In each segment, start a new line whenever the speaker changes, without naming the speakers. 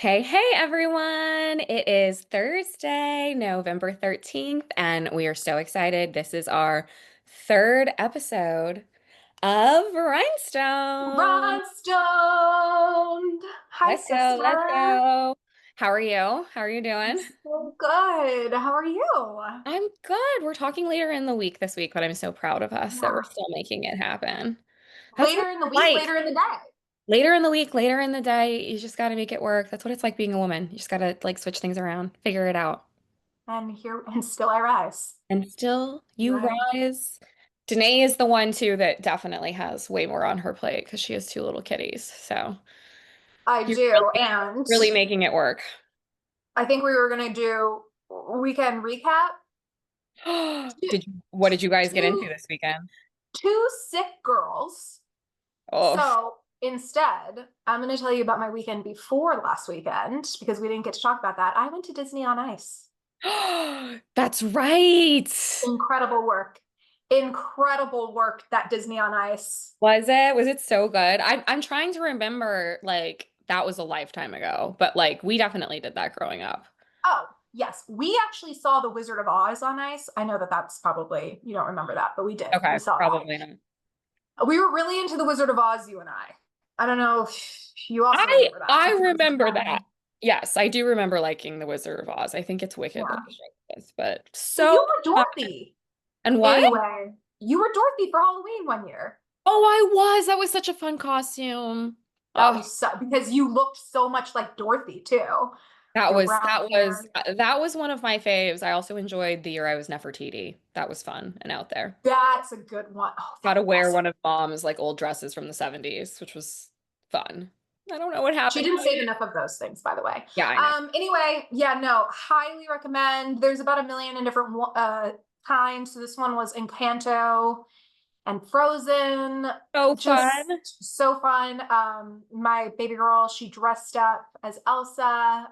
Hey, everyone. It is Thursday, November 13th, and we are so excited. This is our third episode of Rhinestone.
Rhinestoned. Hi,
Let's go, let's
sister.
go. How are you? How are you
I'm
doing?
so good. How are you?
I'm good. We're talking later in the week this week, but I'm so proud of us that we're
Yeah.
still making it happen. That's what
Later in the
it's
week,
like.
later in the day.
Later in the week, later in the day, you just got to make it work. That's what it's like being a woman. You just got to like switch things around, figure it out.
And still I rise.
And still, you
Right.
rise. Danae is the one too that definitely has way more on her plate because she has two little kitties. So
I
you're
do. And
really making it work.
I think we were gonna do weekend recap. Two,
What did you guys get into
two,
this weekend?
two sick girls.
Oh,
So instead, I'm gonna tell you about my weekend before last weekend because we didn't get to talk about that. I went to Disney on Ice.
that's right.
Incredible work. Incredible work, that Disney on Ice.
Was it? Was it so good? I'm trying to remember like that was a lifetime ago, but like we definitely did that growing up.
Oh, yes. We actually saw The Wizard of Oz on Ice. I know that that's probably, you don't remember that, but we did. We
Okay,
saw
probably not.
that. We were really into The Wizard of Oz, you and I. I don't know if you also
I
remember that
I
since it was
remember that.
trending.
Yes, I do remember liking The Wizard of Oz. I think it's wicked
Yeah.
delicious, but
Well,
so
you were
fun.
Dorothy.
And what?
Anyway, you were Dorothy for Halloween one year.
Oh, I was. That was such a fun costume.
That
Oh,
was so, because you looked so much like Dorothy too.
that
Your
was
brown
that was
hair.
that was one of my faves. I also enjoyed the year I was Nefertiti. That was fun and out there.
That's a good one. Oh,
Got
that
to wear
was.
one of mom's like old dresses from the 70s, which was fun. I don't know what
She
happened to
didn't save
it.
enough of those things, by the way.
Yeah, I know.
Anyway, yeah, no, highly recommend. There's about a million in different kinds. So this one was Encanto and Frozen.
So
Just
fun.
so fun. My baby girl, she dressed up as Elsa.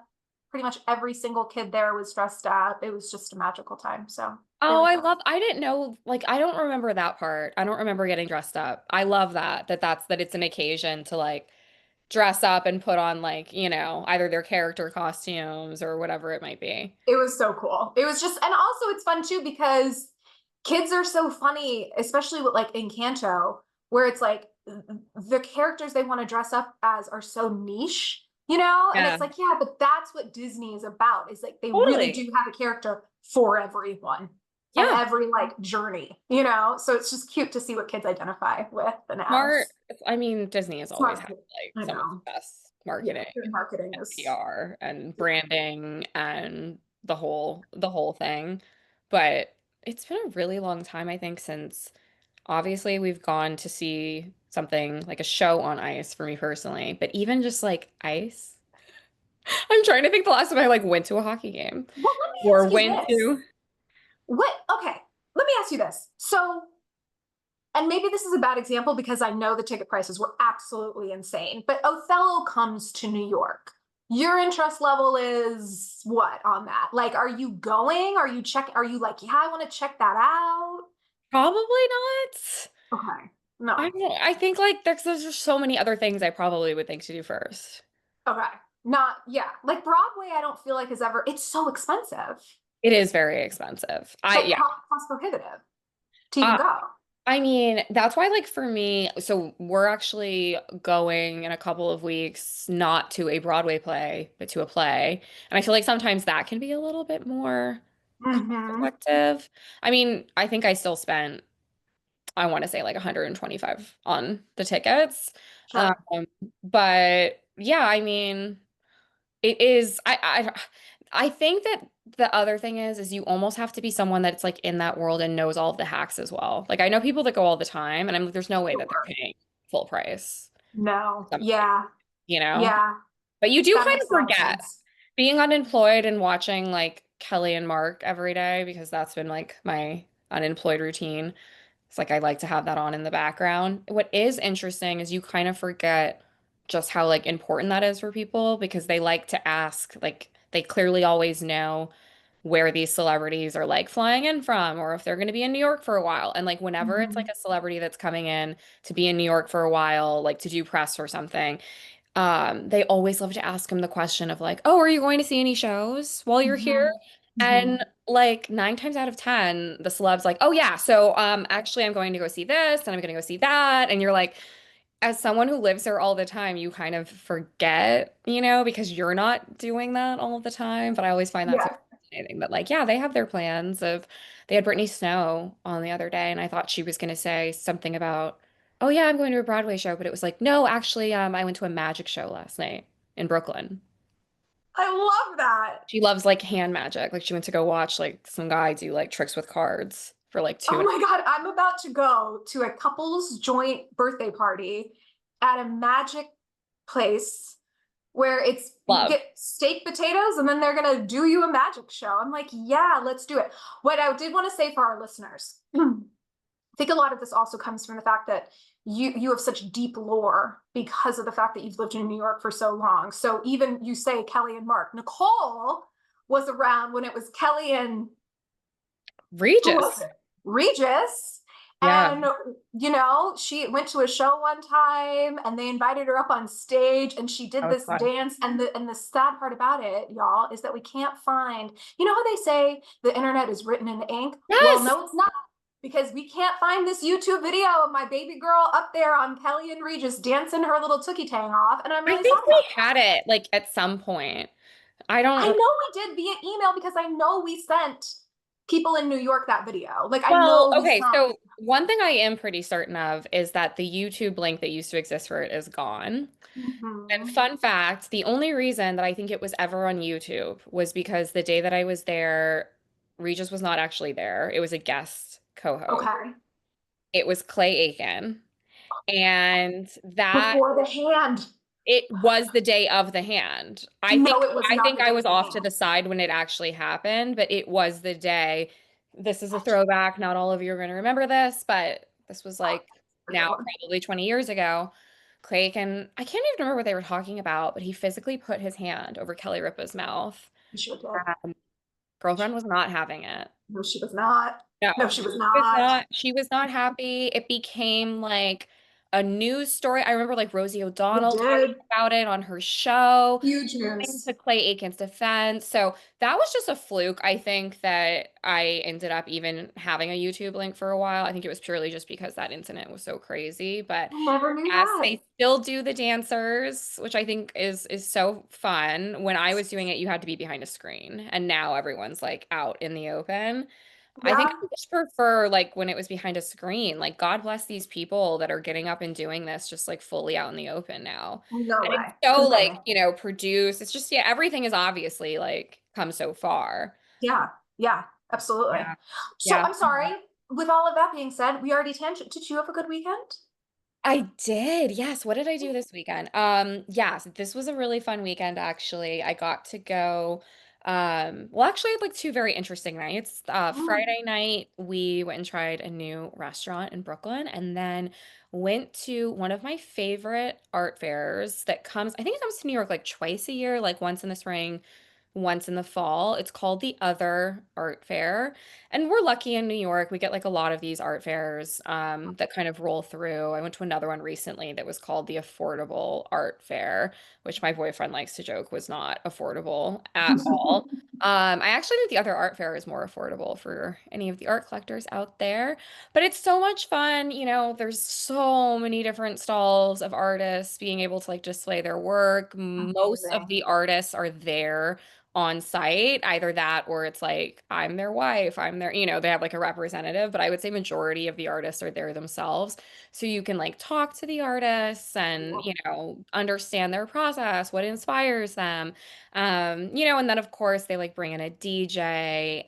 Pretty much every single kid there was dressed up. It was just a magical time. So
Oh,
really fun.
I didn't know, like, I don't remember that part. I don't remember getting dressed up. I love that it's an occasion to like dress up and put on like, either their character costumes or whatever it might be.
It was so cool. It was just, and also it's fun too because kids are so funny, especially with like Encanto, where it's like the characters they want to dress up as are so niche, you know? And
Yeah,
it's like, yeah, but that's what Disney is about, is like they really
totally.
do have a character for everyone and
Yeah,
every like journey, you know? So it's just cute to see what kids identify with and
smart.
as.
I mean, Disney has always
Smart
had
kid.
like
I
some of the
know.
best
Yeah,
marketing
their marketing
and
is,
PR and
yeah.
branding and the whole thing. But it's been a really long time, I think, since obviously we've gone to see something like a show on ice for me personally, but even just like ice. I'm trying to think the last time I like went to a hockey game
Well, let me
or
ask you
went
this.
to.
What? Okay, let me ask you this. So, and maybe this is a bad example because I know the ticket prices were absolutely insane, but Othello comes to New York. Your interest level is what on that? Like, are you going? Are you like, yeah, I want to check that out?
Probably not.
Okay.
I
No.
don't, I think like there's just so many other things I probably would think to do first.
Okay. Not, yeah. Like Broadway, I don't feel like is ever, it's so expensive.
It is very expensive.
It's
I
like
yeah.
cost prohibitive to even
Uh,
go.
I mean, that's why like for me, so we're actually going in a couple of weeks not to a Broadway play, but to a play. And I feel like sometimes that can be a little bit more cost
Mm-hmm.
effective. I mean, I think I still spent I want to say like 125 on the tickets. Um,
Sure.
but yeah, I mean, it is I think that the other thing is you almost have to be someone that's like in that world and knows all of the hacks as well. Like I know people that go all the time and I'm like, there's no way that they're
Sure.
paying full price.
No.
Something,
Yeah.
you know?
Yeah.
But you do
That
kind
makes
of
a lot of
forget
sense.
being unemployed and watching like Kelly and Mark every day because that's been like my unemployed routine. It's like I like to have that on in the background. What is interesting is you kind of forget just how like important that is for people because they like to ask, like they clearly always know where these celebrities are like flying in from or if they're going to be in New York for a while. And like whenever it's like
Mhm.
a celebrity that's coming in to be in New York for a while, like to do press or something, They always love to ask him the question of like, "Oh, are you going to see any shows while you're here?"
Mhm.
And
Mhm.
like 9 times out of 10, the celeb's like, "Oh yeah, so actually I'm going to go see this and I'm going to go see that." And you're like, as someone who lives there all the time, you kind of forget, because you're not doing that all of the time. But I always find that so
Yeah.
fascinating that, like, yeah, they have their plans of, they had Brittany Snow on the other day, and I thought she was going to say something about, oh, yeah, I'm going to a Broadway show. But it was like, no, actually, I went to a magic show last night in Brooklyn.
I love that.
She loves like hand magic. Like, she went to go watch like some guy do like tricks with cards for like two
Oh
and
my God, I'm about to go to a couple's joint birthday party at a magic place where it's you
love.
get steak potatoes and then they're gonna do you a magic show. I'm like, yeah, let's do it. What I did want to say for our listeners, I think a lot of this also comes from the fact that you have such deep lore because of the fact that you've lived in New York for so long. So even you say Kelly and Mark, Nicole was around when it was Kelly and who was
Regis.
it? Regis.
Yeah,
And she went to a show one time and they invited her up on stage and she
that
did
was
this
fun.
dance. And the sad part about it, y'all, is that we can't find, how they say the internet is written in ink? Well,
Yes.
no, it's not. Because we can't find this YouTube video of my baby girl up there on Kelly and Regis dancing her little Tookie Tang off. And I'm
I
really
think
sad
we
about
had
that.
it like at some point. I
I
don't,
know we did via email because I know we sent people in New York that video. Like I
well,
know we
okay,
sent.
so one thing I am pretty certain of is that the YouTube link that used to exist for it is gone. And
Mhm.
fun fact, the only reason that I think it was ever on YouTube was because the day that I was there, Regis was not actually there. It was a guest co-host.
Okay.
It was Clay Aiken. And that
Before the hand.
it was the day of the hand. I
No,
think
it was
I
not
think
the
I
day
was
of the
off to
hand.
the side when it actually happened, but it was the day. This is a throwback. Not all of you are going to remember this, but this was like
A good
now
one.
probably 20 years ago. Craig and I can't even remember what they were talking about, but he physically put his hand over Kelly Ripa's mouth.
You sure did.
Girlfriend was not having it.
No, she was not. No,
No,
she was
she was
not.
not. She was not happy. It became like a news story. I remember like Rosie
It
O'Donnell talking
did.
about it on her show,
Huge
coming
news.
to Clay Aiken's defense. So that was just a fluke. I think that I ended up even having a YouTube link for a while. I think it was purely just because that incident was so crazy. But
I never knew
yes,
that.
they still do the dancers, which I think is so fun. When I was doing it, you had to be behind a screen, and now everyone's like out in the open. I think
Yeah.
I just prefer like when it was behind a screen. Like, God bless these people that are getting up and doing this just like fully out in the open now.
No
And it's
way.
so like,
Continue.
produced. It's just, yeah, everything is obviously like come so far.
Yeah. Yeah. Absolutely.
Yeah.
So
Yeah.
I'm sorry. With all of that being said, we already tangent. Did you have a good weekend?
I did. Yes. What did I do this weekend? Yes, this was a really fun weekend actually. I got to go well actually I had like two very interesting nights.
Mm.
Friday night we went and tried a new restaurant in Brooklyn and then went to one of my favorite art fairs that comes, I think it comes to New York like twice a year, like once in the spring, once in the fall. It's called the Other Art Fair. And we're lucky in New York. We get like a lot of these art fairs that kind of roll through. I went to another one recently that was called the Affordable Art Fair, which my boyfriend likes to joke was not affordable at all. I actually think the other art fair is more affordable for any of the art collectors out there, but it's so much fun. There's so many different stalls of artists being able to like display their work. Most of
Amazing.
the artists are there on site, either that or it's like I'm their wife, I'm their, they have like a representative, but I would say majority of the artists are there themselves. So you can like talk to the artists and, understand their process, what inspires them. And then of course they like bring in a DJ,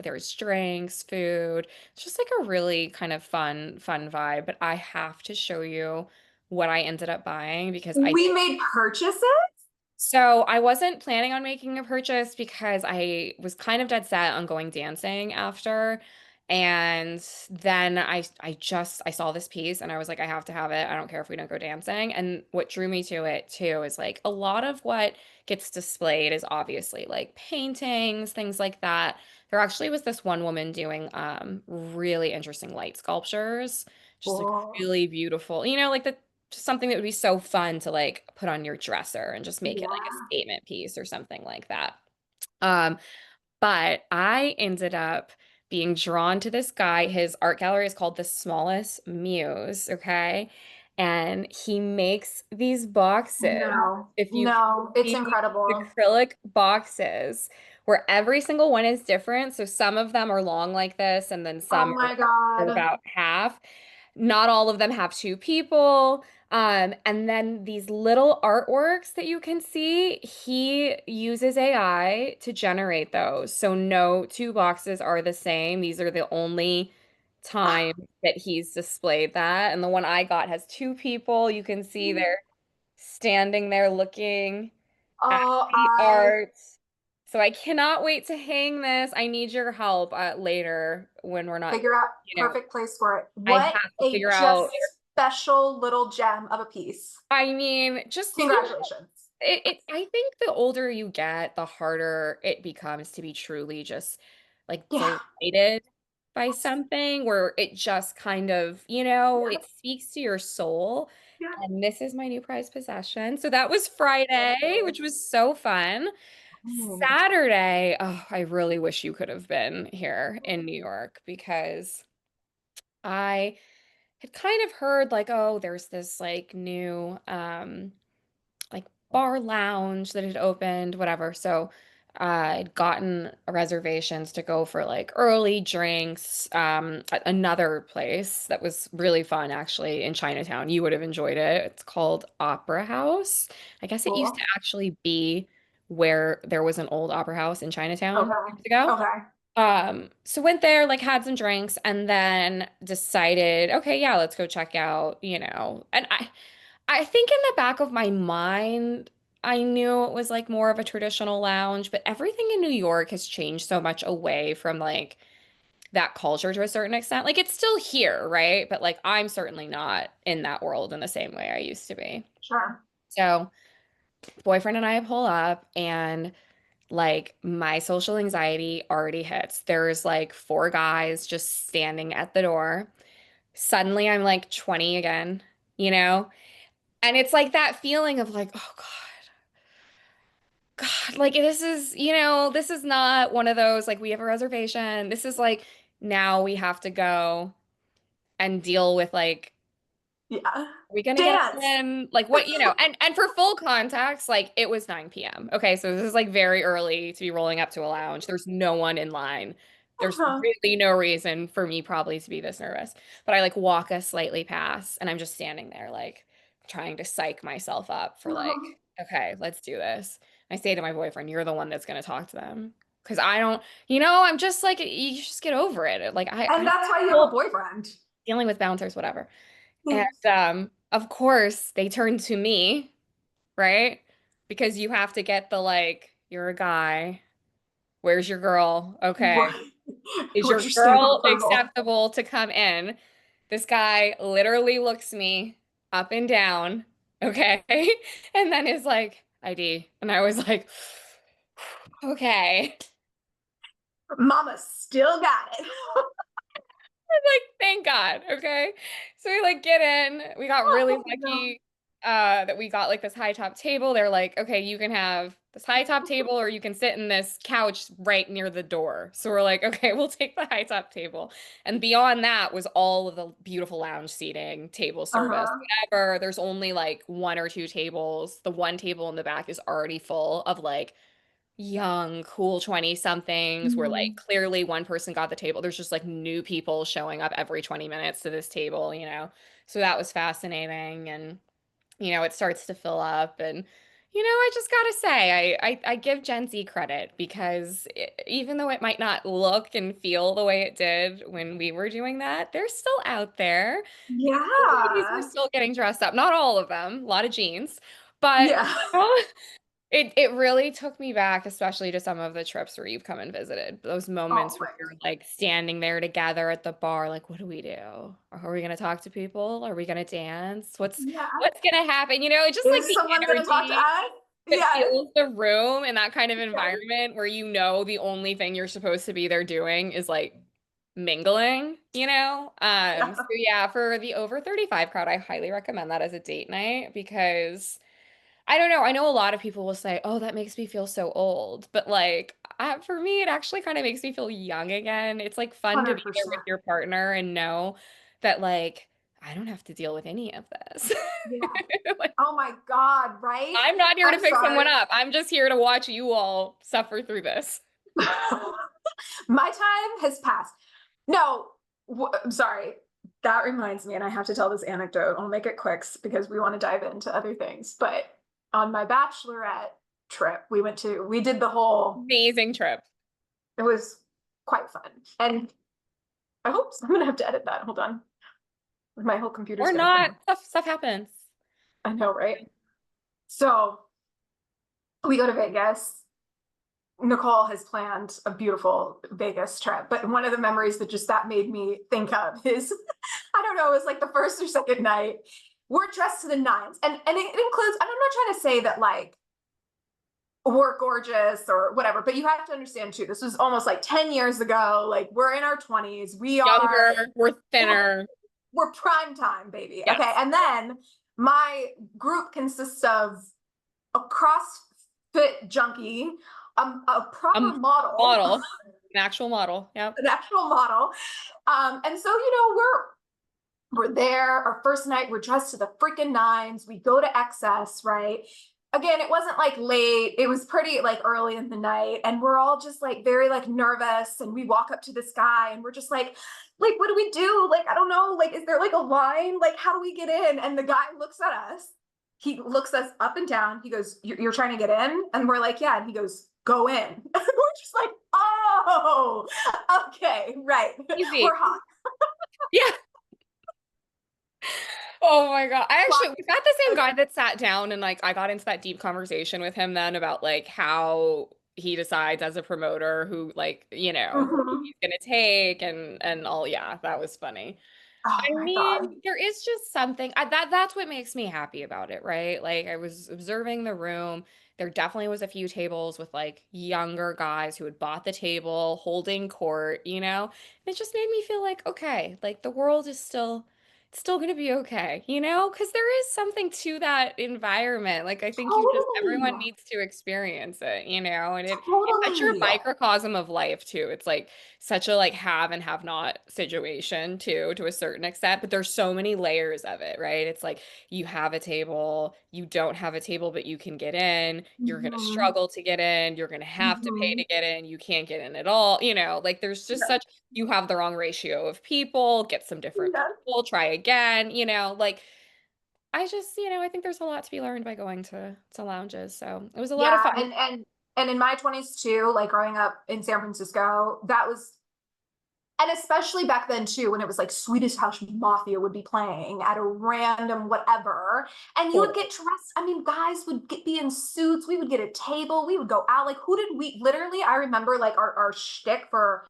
there's drinks, food. It's just like a really kind of fun vibe, but I have to show you what I ended up buying because I
We made purchases?
so I wasn't planning on making a purchase because I was kind of dead set on going dancing after. And then I saw this piece and I was like, I have to have it. I don't care if we don't go dancing. And what drew me to it too is like a lot of what gets displayed is obviously like paintings, things like that. There actually was this one woman doing really interesting light sculptures, just like
Oh,
really beautiful. Like the just something that would be so fun to like put on your dresser and just make it like a
Yeah.
statement piece or something like that. Um, but I ended up being drawn to this guy. His art gallery is called The Smallest Muse, okay? And he makes these boxes.
No,
If you can
no, it's
see the
incredible.
acrylic boxes where every single one is different. So some of them are long like this, and then
Oh
some
my
are
God.
about half. Not all of them have two people. And then these little artworks that you can see, he uses AI to generate those. So no two boxes are the same. These are the only time that he's displayed that. And the one I got has two people. You can see they're standing there looking at
Oh,
the art. So I cannot wait to hang this. I need your help later when we're not,
figure out
you know,
perfect place for it.
I
What
have to
a
figure
just
out.
special little gem of a piece.
I mean, just
Congratulations.
I think the older you get, the harder it becomes to be truly just like
Yeah.
delighted by something where it just kind of, it
Yeah.
speaks to your soul.
Yeah.
And this is my new prized possession. So that was Friday, which was so fun.
Mm.
Saturday, oh, I really wish you could have been here in New York because I had kind of heard like, oh, there's this like new like bar lounge that had opened, whatever. So I'd gotten reservations to go for like early drinks at another place that was really fun actually in Chinatown. You would have enjoyed it. It's called Opera House. I guess it used to
Cool.
actually be where there was an old opera house in Chinatown
Okay.
years ago.
Okay.
So went there, like had some drinks, and then decided, okay, yeah, let's go check out, and I think in the back of my mind, I knew it was like more of a traditional lounge, but everything in New York has changed so much away from like that culture to a certain extent. Like it's still here, right? But like I'm certainly not in that world in the same way I used to be.
Sure.
So, boyfriend and I pull up and like my social anxiety already hits. There's like four guys just standing at the door. Suddenly I'm like 20 again, you know? And it's like that feeling of like, oh God, like this is not one of those like we have a reservation. This is like now we have to go and deal with like
Yeah.
are we gonna get
Dance.
in? Like what, and for full context, like it was 9 p.m. Okay, so this is like very early to be rolling up to a lounge. There's no one in line. There's
Uh-huh.
really no reason for me probably to be this nervous. But I like walk us slightly past and I'm just standing there like trying to psych myself up for like,
Uh-huh.
okay, let's do this. I say to my boyfriend, you're the one that's gonna talk to them. Because I don't, I'm just like, you just get over it. Like
And
I'm
that's why you have a
still
boyfriend.
dealing with bouncers, whatever. And
Yes.
of course, they turn to me, right? Because you have to get the like, you're a guy. Where's your girl? Okay.
Right.
Is
Where's
your
your stamp of
girl
approval?
acceptable to come in? This guy literally looks me up and down, okay? And then is like, ID. And I was like, okay.
Mama still got it.
Like, thank God. Okay. So we like get in. We got really
Oh no.
lucky that we got like this high top table. They're like, okay, you can have this high top table or you can sit in this couch right near the door. So we're like, okay, we'll take the high top table. And beyond that was all of the beautiful lounge seating, table service,
Uh-huh.
whatever. There's only like one or two tables. The one table in the back is already full of like young, cool 20 somethings where like
Mhm.
clearly one person got the table. There's just like new people showing up every 20 minutes to this table. So that was fascinating. And, it starts to fill up. And, I just gotta say, I give Gen Z credit because even though it might not look and feel the way it did when we were doing that, they're still out there. The ladies were
Yeah.
still getting dressed up. Not all of them, a lot of jeans. But
Yeah.
it really took me back, especially to some of the trips where you've come and visited. Those
Oh
moments where
my
you're like standing there together at the bar, like, what do we do? Are we gonna talk to people? Are we gonna dance? What's
yeah.
what's gonna happen? It's just like
Is
the
someone gonna talk to
energy
us?
that
Yes.
fills the room in that kind of
Yes.
environment where the only thing you're supposed to be there doing is like mingling, you know?
Yeah.
So yeah, for the over 35 crowd, I highly recommend that as a date night because I don't know. I know a lot of people will say, "Oh, that makes me feel so old." But like, for me, it actually kind of makes me feel young again. It's like fun to be there with
100%.
your partner and know that like I don't have to deal with any of this.
Yeah.
Like,
Oh my God, right?
I'm not here to
I'm
pick someone
sorry.
up. I'm just here to watch you all suffer through this.
My time has passed. No, I'm sorry. That reminds me, and I have to tell this anecdote. I'll make it quick because we want to dive into other things. But on my bachelorette trip, we did the whole,
Amazing trip.
it was quite fun. And I hope I'm going to have to edit that. Hold on. My whole computer's
Or
going to come
not.
on.
Stuff happens.
I know, right? So we go to Vegas. Nicole has planned a beautiful Vegas trip, but one of the memories that made me think of is, I don't know, it was like the first or second night. We're dressed to the nines, and it includes. And I'm not trying to say that like we're gorgeous or whatever, but you have to understand too. This was almost like 10 years ago. Like we're in our 20s.
Younger, we're
We're,
thinner.
we're prime time, baby. Okay,
Yes.
and then my group consists of a CrossFit junkie, a proper
A
model,
model, an actual model. Yep.
an actual model. And so, we're there, our first night, we're dressed to the freaking nines. We go to excess, right? Again, it wasn't like late, it was pretty like early in the night, and we're all just like very like nervous. And we walk up to this guy and we're just like, what do we do? Like, I don't know, like, is there like a line? Like, how do we get in? And the guy looks at us, he looks us up and down, he goes, you're trying to get in? And we're like, yeah. And he goes, go in. And we're just like, oh, okay, right.
Easy.
We're hot.
Yeah. Oh my God. I actually
Clock.
was that the same guy that sat down and like I got into that deep conversation with him then about like how he decides as a promoter who like, who
Mhm.
he's gonna take and all. Yeah, that was funny.
Oh
I
my God.
mean, there is just something that's what makes me happy about it, right? Like I was observing the room. There definitely was a few tables with like younger guys who had bought the table, holding court, and it just made me feel like, okay, like the world is still going to be okay, because there is something to that environment. Like I think
Totally.
everyone needs to experience it, and it's such a
Totally.
microcosm of life too. It's like such a like have and have not situation too, to a certain extent, but there's so many layers of it, right? It's like you have a table, you don't have a table, but you can get in, you're going to
Mhm.
struggle to get in, you're going to have to pay to
Mhm.
get in, you can't get in at all, like there's just
Yeah.
such, you have the wrong ratio of people, get some different
Yeah.
people, try again, like I just, I think there's a lot to be learned by going to lounges. So it was a lot of
Yeah.
fun.
And in my 20s too, like growing up in San Francisco, that was, and especially back then too, when it was like Swedish House Mafia would be playing at a random whatever, and you would
Totally.
get dressed. I mean, guys would be in suits. We would get a table. We would go out. Like, who did we literally? I remember like our shtick for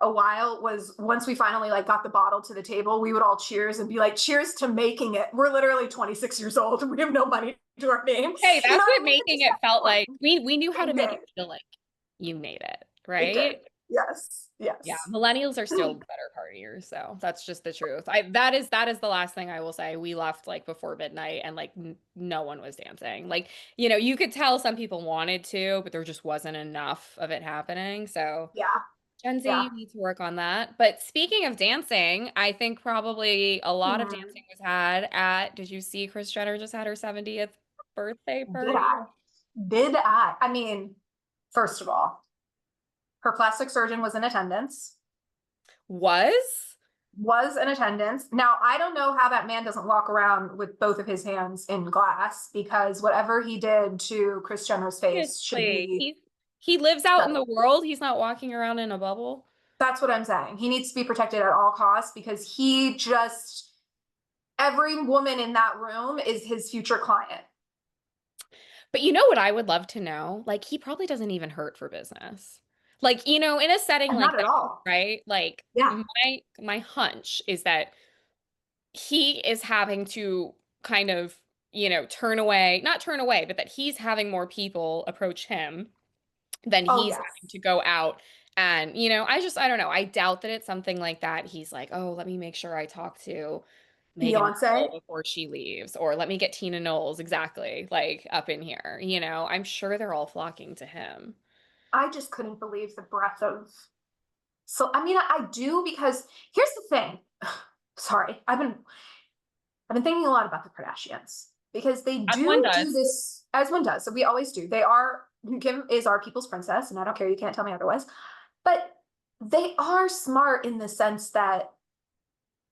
a while was once we finally like got the bottle to the table, we would all cheers and be like, cheers to making it. We're literally 26 years old and we have no money to our name.
Hey,
You know
that's
what
what
I mean? It's
making
just
it
that
felt like.
fun.
We knew how to
It
make it
did.
feel like you made it,
It did.
right?
Yes.
Yeah,
Yes.
millennials are still better partiers, so that's just the truth. That is the last thing I will say. We left like before midnight and like n no one was dancing. Like, you could tell some people wanted to, but there just wasn't enough of it happening. So
Yeah.
Gen Z,
Yeah.
you need to work on that. But speaking of dancing, I think probably a lot of
Hmm.
dancing was had at, did you see Kris Jenner just had her 70th birthday
Did
party?
I? Did I? I mean, first of all, her plastic surgeon was in attendance.
Was?
Was in attendance. Now, I don't know how that man doesn't walk around with both of his hands in glass because whatever he did to Kris Jenner's face should
Seriously,
be
he lives out in
settled.
the world. He's not walking around in a bubble.
That's what I'm saying. He needs to be protected at all costs because every woman in that room is his future client.
But you know what I would love to know? Like, he probably doesn't even hurt for business. Like, in a setting
And
like
not at
that,
all.
right? Like,
Yeah.
my hunch is that he is having to kind of, turn away, not turn away, but that he's having more people approach him than
Oh,
he's having
yes.
to go out And, I don't know. I doubt that it's something like that. He's like, oh, let me make sure I talk to Meghan Markle
Beyonce.
before she leaves, or let me get Tina Knowles exactly like up in here. I'm sure they're all flocking to him.
I just couldn't believe the breadth of. So I mean, I do because here's the thing. Sorry, I've been thinking a lot about the Kardashians because they
As one
do
does.
this as one does. So we always do. They are Kim is our people's princess, and I don't care. You can't tell me otherwise. But they are smart in the sense that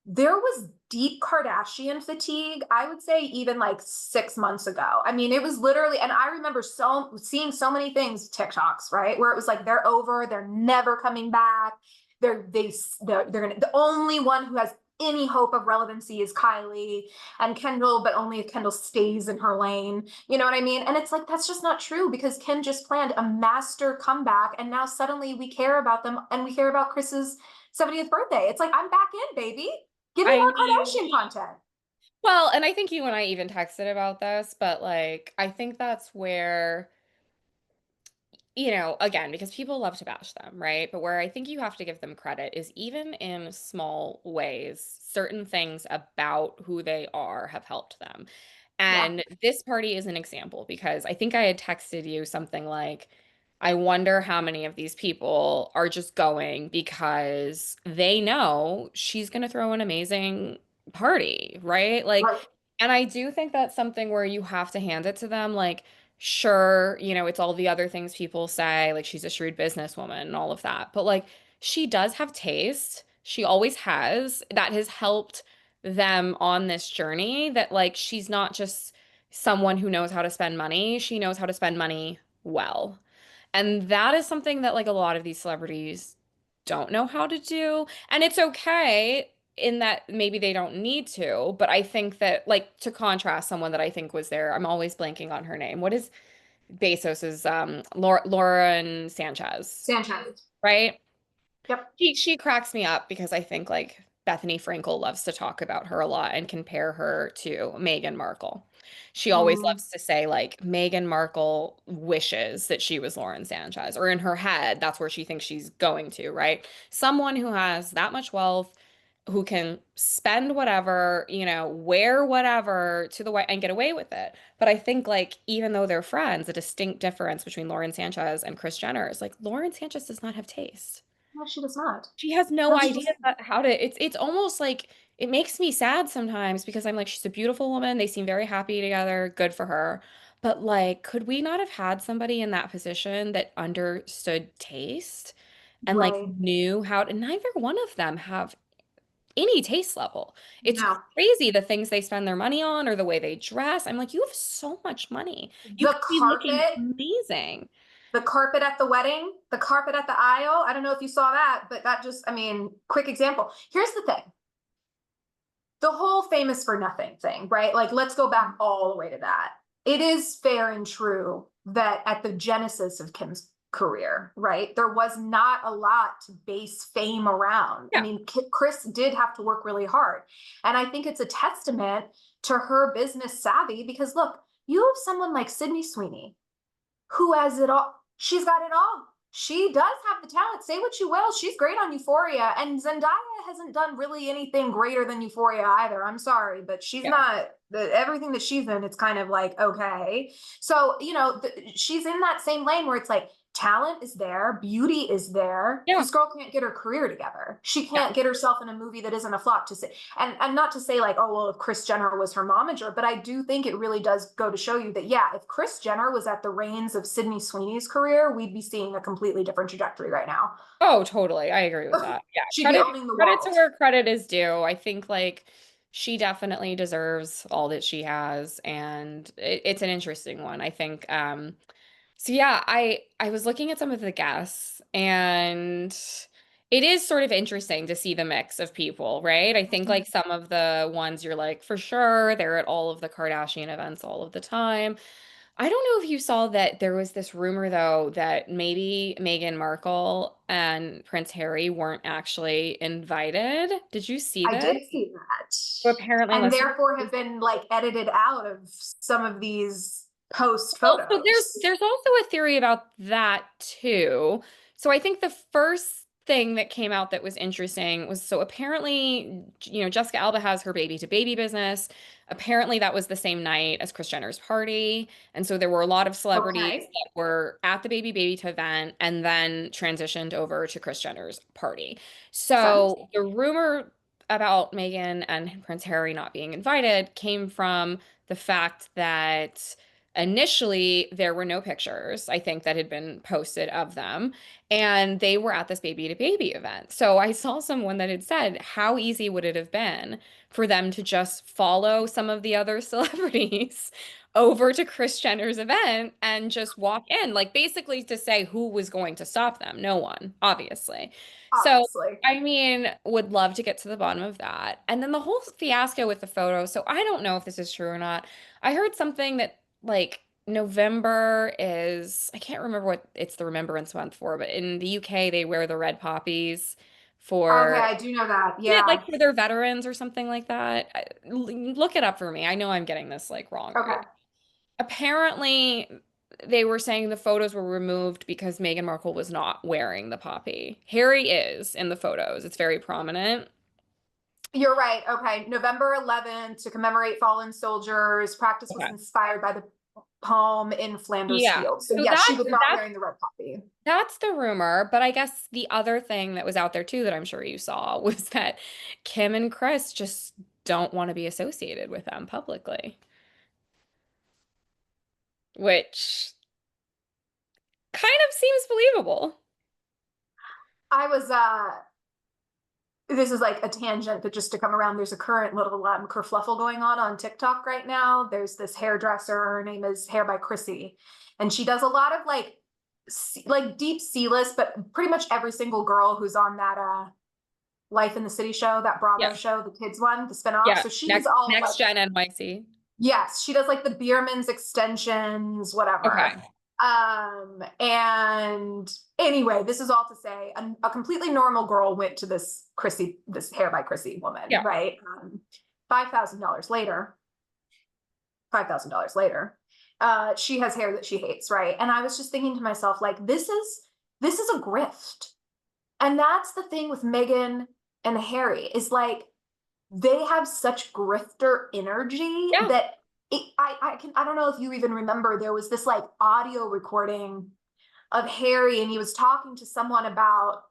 there was deep Kardashian fatigue, I would say, even like 6 months ago. I mean, it was literally, and I remember seeing so many things, TikToks, right, where it was like they're over, they're never coming back. They're gonna, the only one who has any hope of relevancy is Kylie and Kendall, but only if Kendall stays in her lane. You know what I mean? And it's like that's just not true because Kim just planned a master comeback, and now suddenly we care about them and we care about Chris's 70th birthday. It's like I'm back in, baby. Give me
I
more
mean,
Kardashian content.
well, and I think you and I even texted about this, but like, I think that's where again, because people love to bash them, right? But where I think you have to give them credit is even in small ways, certain things about who they are have helped them.
Yeah,
And this party is an example because I think I had texted you something like, I wonder how many of these people are just going because they know she's going to throw an amazing party, right? Like,
right.
and I do think that's something where you have to hand it to them. Like, sure, it's all the other things people say, like she's a shrewd businesswoman and all of that. But like she does have taste. She always has. That has helped them on this journey that like she's not just someone who knows how to spend money. She knows how to spend money well. And that is something that like a lot of these celebrities don't know how to do. And it's okay in that maybe they don't need to, but I think that like to contrast someone that I think was there, I'm always blanking on her name. What is Bezos's Lauren Sanchez,
Sanchez.
right?
Yep.
She cracks me up because I think like Bethany Frankel loves to talk about her a lot and compare her to Meghan Markle. She always
Mm,
loves to say like Meghan Markle wishes that she was Lauren Sanchez, or in her head, that's where she thinks she's going to, right? Someone who has that much wealth, who can spend whatever, wear whatever to the way and get away with it. But I think like even though they're friends, a distinct difference between Lauren Sanchez and Kris Jenner is like Lauren Sanchez does not have taste.
no, she does not.
She has no
No, she
idea
does not.
how to it's almost like it makes me sad sometimes because I'm like she's a beautiful woman. They seem very happy together. Good for her. But like could we not have had somebody in that position that understood taste and like
Right.
knew how to neither one of them have any taste level. It's
No.
crazy the things they spend their money on or the way they dress. I'm like you have so much money. You
The
could be looking
carpet,
amazing.
the carpet at the wedding, the carpet at the aisle. I don't know if you saw that, but that just, I mean, quick example. Here's the thing. The whole famous for nothing thing, right? Like, let's go back all the way to that. It is fair and true that at the genesis of Kim's career, right, there was not a lot to base fame around. I
Yeah.
mean, Kris did have to work really hard. And I think it's a testament to her business savvy because look, you have someone like Sydney Sweeney who has it all. She's got it all. She does have the talent. Say what you will. She's great on Euphoria. And Zendaya hasn't done really anything greater than Euphoria either. I'm sorry, but she's
Yeah.
not everything that she's in. It's kind of like, okay. So, she's in that same lane where it's like talent is there, beauty is there.
Yeah.
This girl can't get her career together. She
Yeah.
can't get herself in a movie that isn't a flop to say. And not to say like, oh, well, if Kris Jenner was her momager, but I do think it really does go to show you that, yeah, if Kris Jenner was at the reins of Sydney Sweeney's career, we'd be seeing a completely different trajectory right now.
Oh, totally. I agree with that. Yeah.
She'd be
Credit
owning the
credit to
world.
where credit is due. I think like she definitely deserves all that she has and it's an interesting one. I think so yeah, I was looking at some of the guests and it is sort of interesting to see the mix of people, right? I think like some of the ones you're like for sure they're at all of the Kardashian events all of the time. I don't know if you saw that there was this rumor, though, that maybe Meghan Markle and Prince Harry weren't actually invited. Did you see
I
this?
did see that.
So apparently,
And
unless
therefore have been like edited out of some of these post
well, so there's
photos.
there's also a theory about that too. So I think the first thing that came out that was interesting was so apparently, Jessica Alba has her baby to baby business. Apparently that was the same night as Kris Jenner's party. And so there were a lot of celebrities
Okay.
that were at the baby baby to event and then transitioned over to Kris Jenner's party.
Sense.
So the rumor about Meghan and Prince Harry not being invited came from the fact that initially there were no pictures, I think, that had been posted of them. And they were at this baby to baby event. So I saw someone that had said, how easy would it have been for them to just follow some of the other celebrities over to Kris Jenner's event and just walk in, like basically to say who was going to stop them? No one, obviously. So,
Obviously.
I mean, would love to get to the bottom of that. And then the whole fiasco with the photo. So I don't know if this is true or not. I heard something that like November is, I can't remember what it's the Remembrance Month for, but in the UK they wear the red poppies
Okay,
for
I do know that.
yeah, like
Yeah.
for their veterans or something like that. Look it up for me. I know I'm getting this like wrong, right?
Okay.
Apparently they were saying the photos were removed because Meghan Markle was not wearing the poppy. Harry is in the photos. It's very prominent.
You're right. Okay. November 11th to commemorate fallen soldiers. Practice was
Okay.
inspired by the poem in Flanders
Yeah.
Field. So
So
yes, she
that's
was not
that's
wearing the red poppy.
That's the rumor, but I guess the other thing that was out there too that I'm sure you saw was that Kim and Kris just don't want to be associated with them publicly, which kind of seems believable.
I was this is like a tangent, but just to come around, there's a current little kerfluffle going on TikTok right now. There's this hairdresser, her name is Hair by Chrissy, and she does a lot of like deep C-list, but pretty much every single girl who's on that Life in the City show, that Bravo
Yeah.
show, the kids one, the spinoff.
Yeah.
So she does
Next
all
next
like,
gen NYC.
yes, she does like the Bierman's extensions, whatever.
Okay.
And anyway, this is all to say a completely normal girl went to this Hair by Chrissy woman,
Yeah.
right? $5,000 later, $5,000 later, she has hair that she hates, right? And I was just thinking to myself, like, this is a grift. And that's the thing with Meghan and Harry is like they have such grifter energy
Yeah.
that I don't know if you even remember there was this like audio recording of Harry and he was talking to someone about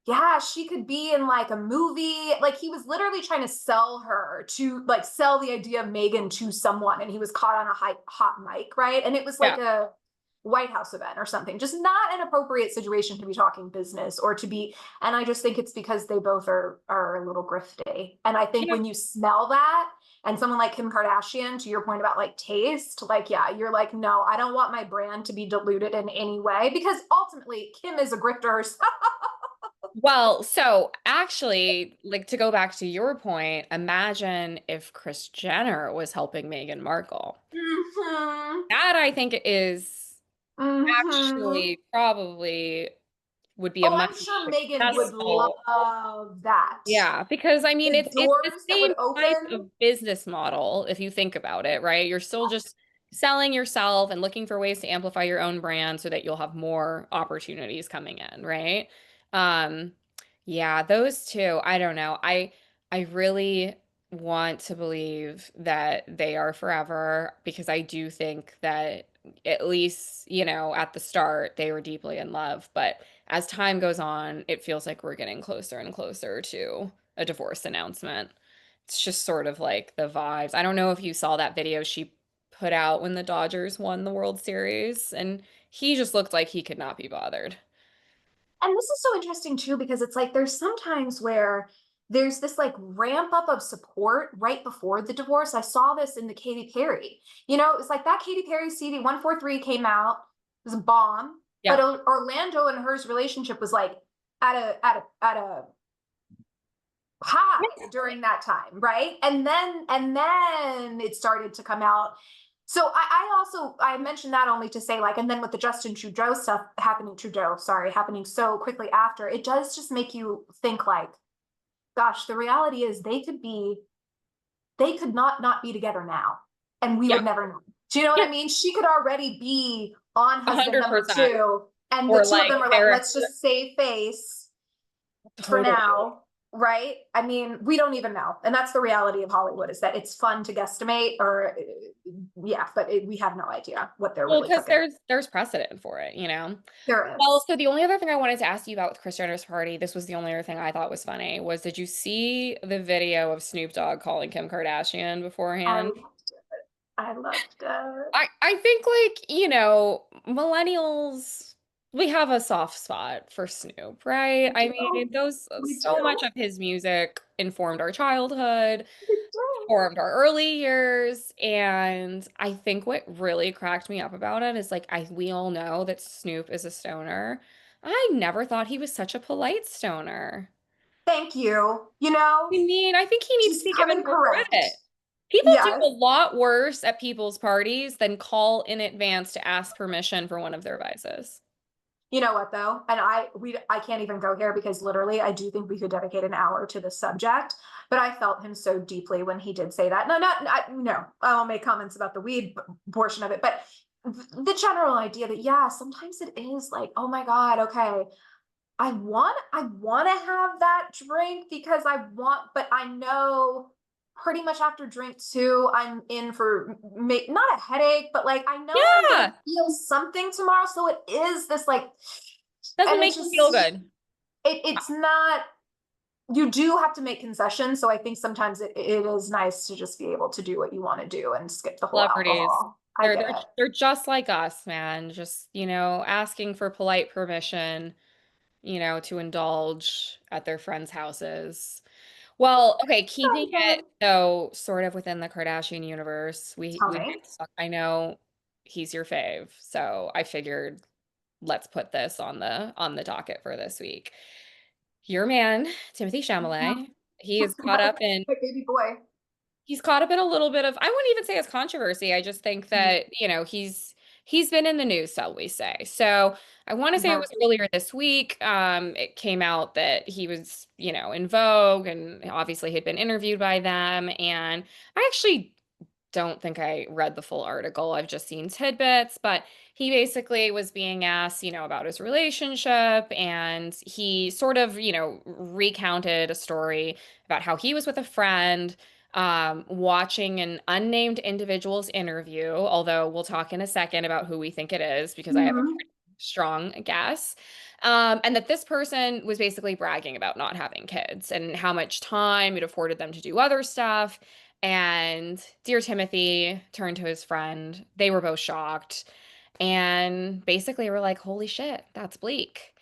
yeah, she could be in like a movie. Like he was literally trying to sell her to like sell the idea of Meghan to someone and he was caught on a hot mic, right? And it was
Yeah.
like a White House event or something. Just not an appropriate situation to be talking business or to be and I just think it's because they both are a little grifty. And I think
Yeah.
when you smell that and someone like Kim Kardashian, to your point about like taste, like yeah, you're like, no, I don't want my brand to be diluted in any way because ultimately Kim is a grifter herself.
Well, so actually, like to go back to your point, imagine if Kris Jenner was helping Meghan Markle.
Mm-hmm.
That I think is
Mm-hmm.
actually probably would be a
Oh,
much
I'm sure
more
Megan would
successful.
love that.
Yeah, because I mean
The
it's the
doors that would
same type
open.
of business model if you think about it, right? You're still just selling yourself and looking for ways to amplify your own brand so that you'll have more opportunities coming in, right? Um, yeah, those two, I don't know. I really want to believe that they are forever because I do think that at least, at the start they were deeply in love, but as time goes on, it feels like we're getting closer and closer to a divorce announcement. It's just sort of like the vibes. I don't know if you saw that video she put out when the Dodgers won the World Series, and he just looked like he could not be bothered.
And this is so interesting too, because it's like there's sometimes where there's this like ramp up of support right before the divorce. I saw this in the Katy Perry. It's like that Katy Perry CD 143 came out, it was a bomb, but
Yeah.
Orlando and hers relationship was like at a high during that time, right? And then it started to come out. So I mentioned that only to say like, and then with the Justin Trudeau stuff happening so quickly after, it does just make you think like, gosh, the reality is they could not be together now, and we
Yeah.
would never know. Do you know what
Yeah.
I mean? She could already be on
A
husband
hundred
number
percent.
two, And the
Or
two of
like
them are like,
they're
let's just save face for
totally.
now, right? I mean, we don't even know. And that's the reality of Hollywood, is that it's fun to guesstimate, or yeah, but we have no idea what they're
Well,
really
because
cooking.
there's precedent for it, you know?
There
Well,
is.
so the only other thing I wanted to ask you about with Kris Jenner's party, this was the only other thing I thought was funny, was did you see the video of Snoop Dogg calling Kim Kardashian
I
beforehand?
loved it. I loved it.
I think like, you know, millennials, we have a soft spot for Snoop, right?
We
I
do.
mean, those
We
so much
do.
of his music informed our childhood,
We do.
formed our early years, and I think what really cracked me up about it is like we all know that Snoop is a stoner. I never thought he was such a polite stoner.
Thank you.
I mean, I think he needs to
Just
be given
coming
more
correct.
credit. People do
Yes.
a lot worse at people's parties than call in advance to ask permission for one of their vices.
You know what though? And I can't even go here because literally I do think we could dedicate an hour to this subject. But I felt him so deeply when he did say that. No, no. I'll make comments about the weed portion of it, but the general idea that yeah, sometimes it is like, oh my God, okay, I want to have that drink because I want, but I know pretty much after drink two, I'm in for not a headache, but like I know I'm gonna
Yeah,
feel something tomorrow. So it is this like,
doesn't
and
make
it's
you feel
just
good.
it's not. You do have to make concessions. So I think sometimes it is nice to just be able to do what you want to do and skip the whole
Celebrities.
alcohol. I
They're
get
they're
it.
they're just like us, man. Just, you know, asking for polite permission, you know, to indulge at their friends' houses. Well, okay, keeping
Okay.
it though sort of within the Kardashian universe,
Tell
we
me.
I know he's your fave, so I figured let's put this on the docket for this week. Your man, Timothée Chalamet, he is caught
My,
up in
my baby boy.
he's caught up in a little bit of, I wouldn't even say it's controversy. I just think that, you know, he's been in the news, shall we say. So I want to
He
say it
has.
was earlier this week. It came out that he was, you know, in Vogue and obviously had been interviewed by them. And I actually don't think I read the full article. I've just seen tidbits, but he basically was being asked, you know, about his relationship, and he sort of, you know, recounted a story about how he was with a friend, watching an unnamed individual's interview, although we'll talk in a second about who we think it is because I have a
Mhm.
strong guess. And that this person was basically bragging about not having kids and how much time it afforded them to do other stuff. And dear Timothy turned to his friend. They were both shocked and basically were like, holy shit, that's bleak.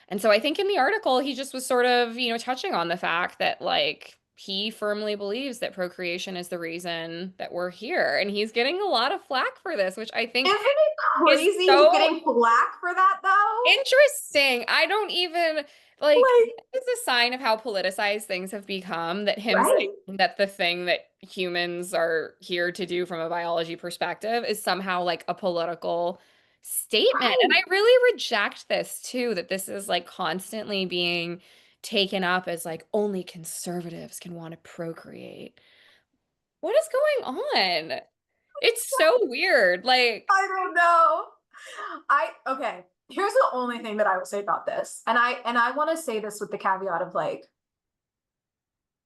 And so I think in the article, he just was sort of, you know, touching on the fact that like he firmly believes that procreation is the reason that we're here. And he's getting a lot of flack for this, which I think
Isn't it
is
crazy he's
so
getting flack for that though?
interesting. I don't even like
Like,
it's a sign of how politicized things have become that him
right.
saying that the thing that humans are here to do from a biology perspective is somehow like a political statement. And
Right.
I really reject this too, that this is like constantly being taken up as like only conservatives can want to procreate. What is going on? It's so weird. Like,
I don't know. Okay. Here's the only thing that I will say about this. And I want to say this with the caveat of like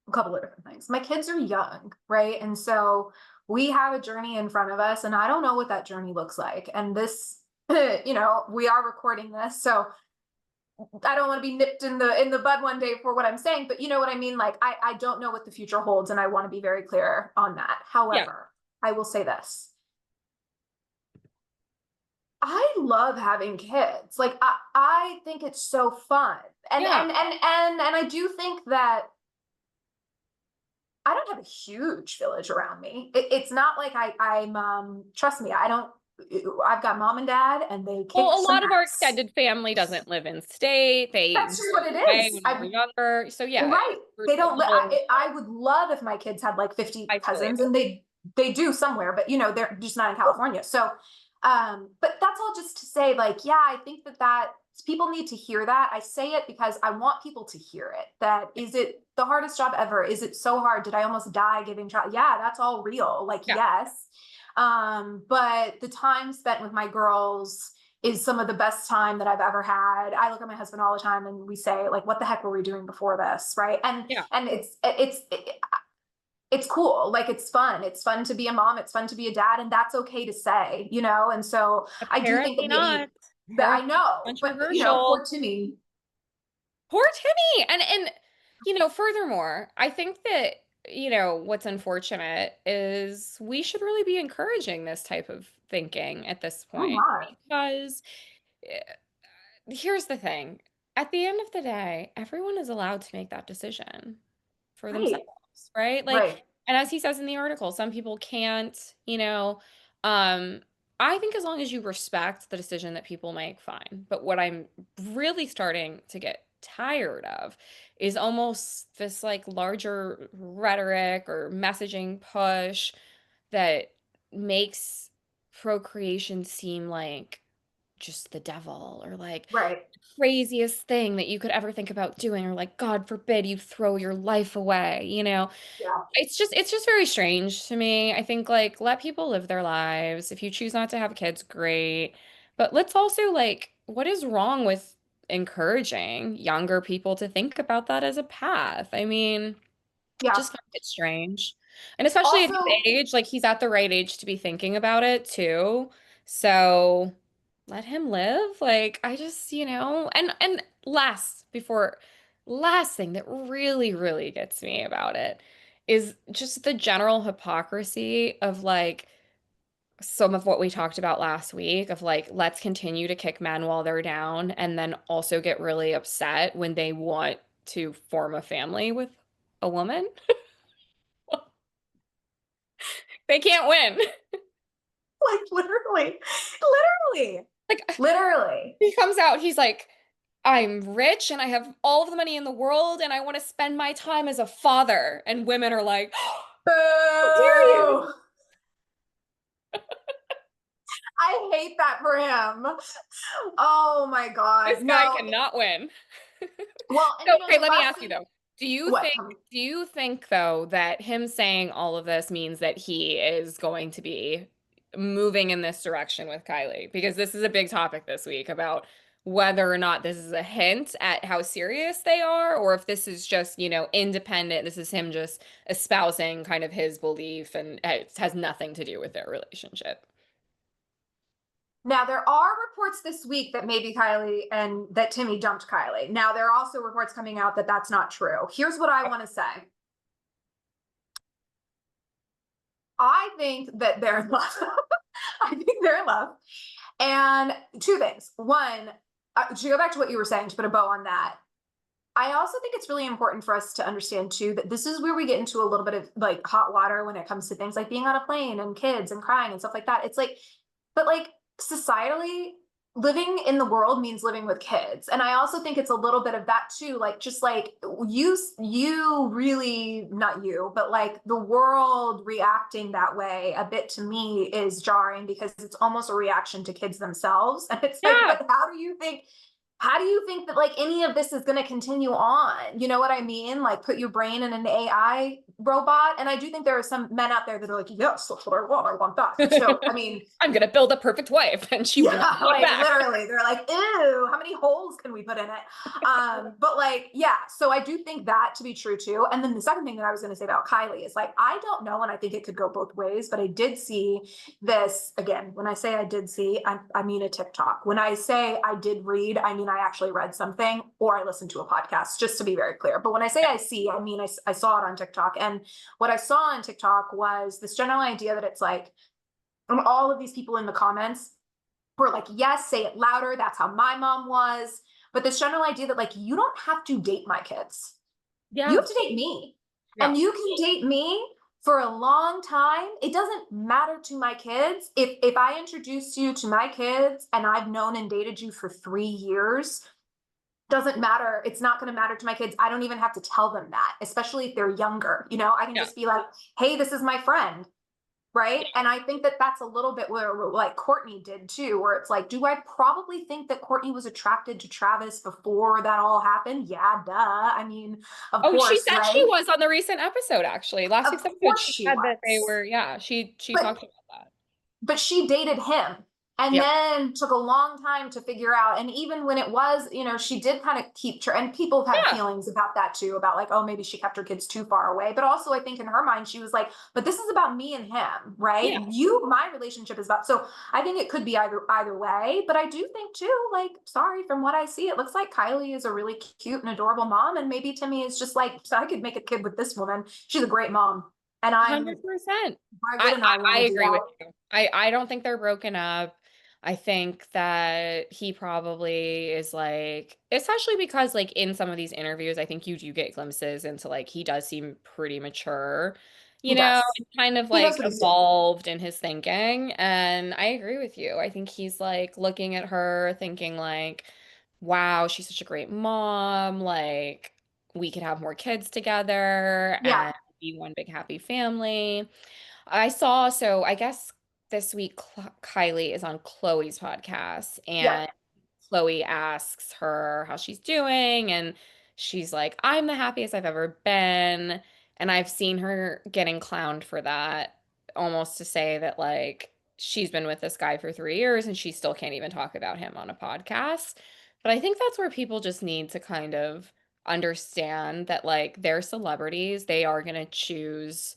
a couple of different things. My kids are young, right? And so we have a journey in front of us, and I don't know what that journey looks like. And this, we are recording this, so I don't want to be nipped in the bud one day for what I'm saying, but you know what I mean? Like I don't know what the future holds, and I want to be very clear on that.
yeah,
However, I will say this. I love having kids. Like I think it's so fun. And
yeah.
I do think that I don't have a huge village around me. It's not like I'm trust me, I've got mom and dad and they kick
Well, a
some
lot of our
ass.
extended family doesn't live in state. They
That's just what it
moved away
is.
when we were younger. So yeah,
Right.
we're
They
a
don't
little,
I would love if my kids had like 50
I believe
cousins,
it.
and they do somewhere, but they're just not in California. So but that's all just to say like yeah, I think that people need to hear that. I say it because I want people to hear it. That is it the hardest job ever? Is it so hard? Did I almost die giving child? Yeah, that's all real. Like
Yeah.
yes. But the time spent with my girls is some of the best time that I've ever had. I look at my husband all the time and we say, like, what the heck were we doing before this? Right.
Yeah.
And it's cool. Like, it's fun. It's fun to be a mom. It's fun to be a dad. And that's okay to say, you know? And so I do think
Apparently
that maybe
not.
that I
Very
know, but you know,
controversial.
poor Timmy.
Poor Timmy. And furthermore, I think that, what's unfortunate is we should really be encouraging this type of thinking at this
Oh
point
my.
because eh, here's the thing. At the end of the day, everyone is allowed to make that decision for
Right.
themselves, right? Like,
Right.
and as he says in the article, some people can't. Um, I think as long as you respect the decision that people make, fine. But what I'm really starting to get tired of is almost this like larger rhetoric or messaging push that makes procreation seem like just the devil or like
Right.
craziest thing that you could ever think about doing or like God forbid you throw your life away.
Yeah.
It's just very strange to me. I think like let people live their lives. If you choose not to have kids, great. But let's also like what is wrong with encouraging younger people to think about that as a path? I mean,
Yeah.
just find it strange. And especially at his
Also,
age, like he's at the right age to be thinking about it too. So let him live. Like I just. And last thing that really, really gets me about it is just the general hypocrisy of like some of what we talked about last week of like let's continue to kick men while they're down and then also get really upset when they want to form a family with a woman. They can't win.
like, literally, literally,
Like
literally.
he comes out, he's like, I'm rich and I have all of the money in the world and I want to spend my time as a father. And women are like, how dare you?
Boo! I hate that for him. Oh my God.
This guy
No.
cannot win.
Well, and
So,
you know,
okay,
the
let me
last
ask you
thing,
though. Do you
what?
think do you think though that him saying all of this means that he is going to be moving in this direction with Kylie? Because this is a big topic this week about whether or not this is a hint at how serious they are, or if this is just independent. This is him just espousing kind of his belief and it has nothing to do with their relationship.
Now, there are reports this week that maybe Kylie and that Timmy dumped Kylie. Now, there are also reports coming out that that's not true. Here's what I want to say. I think that they're in love. I think they're in love. And two things. One, to go back to what you were saying, to put a bow on that, I also think it's really important for us to understand too that this is where we get into a little bit of like hot water when it comes to things like being on a plane and kids and crying and stuff like that. It's like, but like societally, living in the world means living with kids. And I also think it's a little bit of that too. Like, just like you really, not you, but like the world reacting that way a bit to me is jarring because it's almost a reaction to kids themselves. And it's like,
Yeah.
but how do you think that like any of this is going to continue on? You know what I mean? Like, put your brain in an AI robot. And I do think there are some men out there that are like, yes, that's what I want. I want that. So, I mean,
I'm gonna build a perfect wife and she will not
yeah,
look
like
back.
literally, they're like, ew, how many holes can we put in it? But like, yeah, so I do think that to be true too. And then the second thing that I was going to say about Kylie is like, I don't know, and I think it could go both ways, but I did see this again. When I say I did see, I mean a TikTok. When I say I did read, I mean I actually read something or I listened to a podcast, just to be very clear. But when I say I see, I mean I saw it on TikTok. And what I saw on TikTok was this general idea that it's like, all of these people in the comments were like, yes, say it louder. That's how my mom was. But this general idea that like, you don't have to date my kids. You
Yeah.
have to date me.
Yeah.
And you can date me for a long time. It doesn't matter to my kids. If I introduce you to my kids and I've known and dated you for 3 years, doesn't matter. It's not going to matter to my kids. I don't even have to tell them that, especially if they're younger. You know, I can
Yeah.
just be like, hey, this is my friend. Right. And I think that that's a little bit where like Courtney did too, where it's like, do I probably think that Courtney was attracted to Travis before that all happened? Yeah, duh. I mean, of
Oh, she
course,
said she
right?
was on the recent episode, actually. Last
Of
week's episode,
course
she
she
said that they
was.
were, yeah, she
But
talked about that.
but she dated him. and
Yep.
then took a long time to figure out. And even when it was, she did kind of and people have had
Yeah.
feelings about that too, about like, oh, maybe she kept her kids too far away. But also, I think in her mind, she was like, but this is about me and him, right?
Yeah.
My relationship is about. So I think it could be either way. But I do think too, like, sorry, from what I see, it looks like Kylie is a really cute and adorable mom, and maybe Timmy is just like, so I could make a kid with this woman. She's a great mom, and I'm.
100%.
Why
I,
wouldn't
I
I want
I
to do
agree
that?
with you. I don't think they're broken up. I think that he probably is like, especially because like in some of these interviews, I think you do get glimpses into like he does seem pretty mature,
He does.
and kind of
He knows
like
what he's doing.
evolved in his thinking. And I agree with you. I think he's like looking at her thinking like, wow, she's such a great mom. Like we could have more kids together
Yeah.
and be one big happy family. I saw, so I guess this week Kylie is on Chloe's podcast
Yep.
and Chloe asks her how she's doing and she's like, I'm the happiest I've ever been. And I've seen her getting clowned for that, almost to say that like she's been with this guy for 3 years and she still can't even talk about him on a podcast. But I think that's where people just need to kind of understand that like they're celebrities, they are going to choose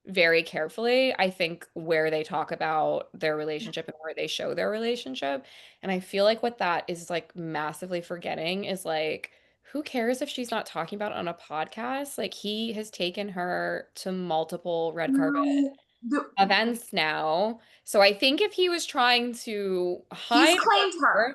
very carefully, I think, where they talk about their relationship and where they show their relationship. And I feel like what that is like massively forgetting is like, who cares if she's not talking about it on a podcast? Like, he has taken her to multiple red carpet
No, the,
events now. So I think if he was trying to
he's
hide
claimed
her,
her.
I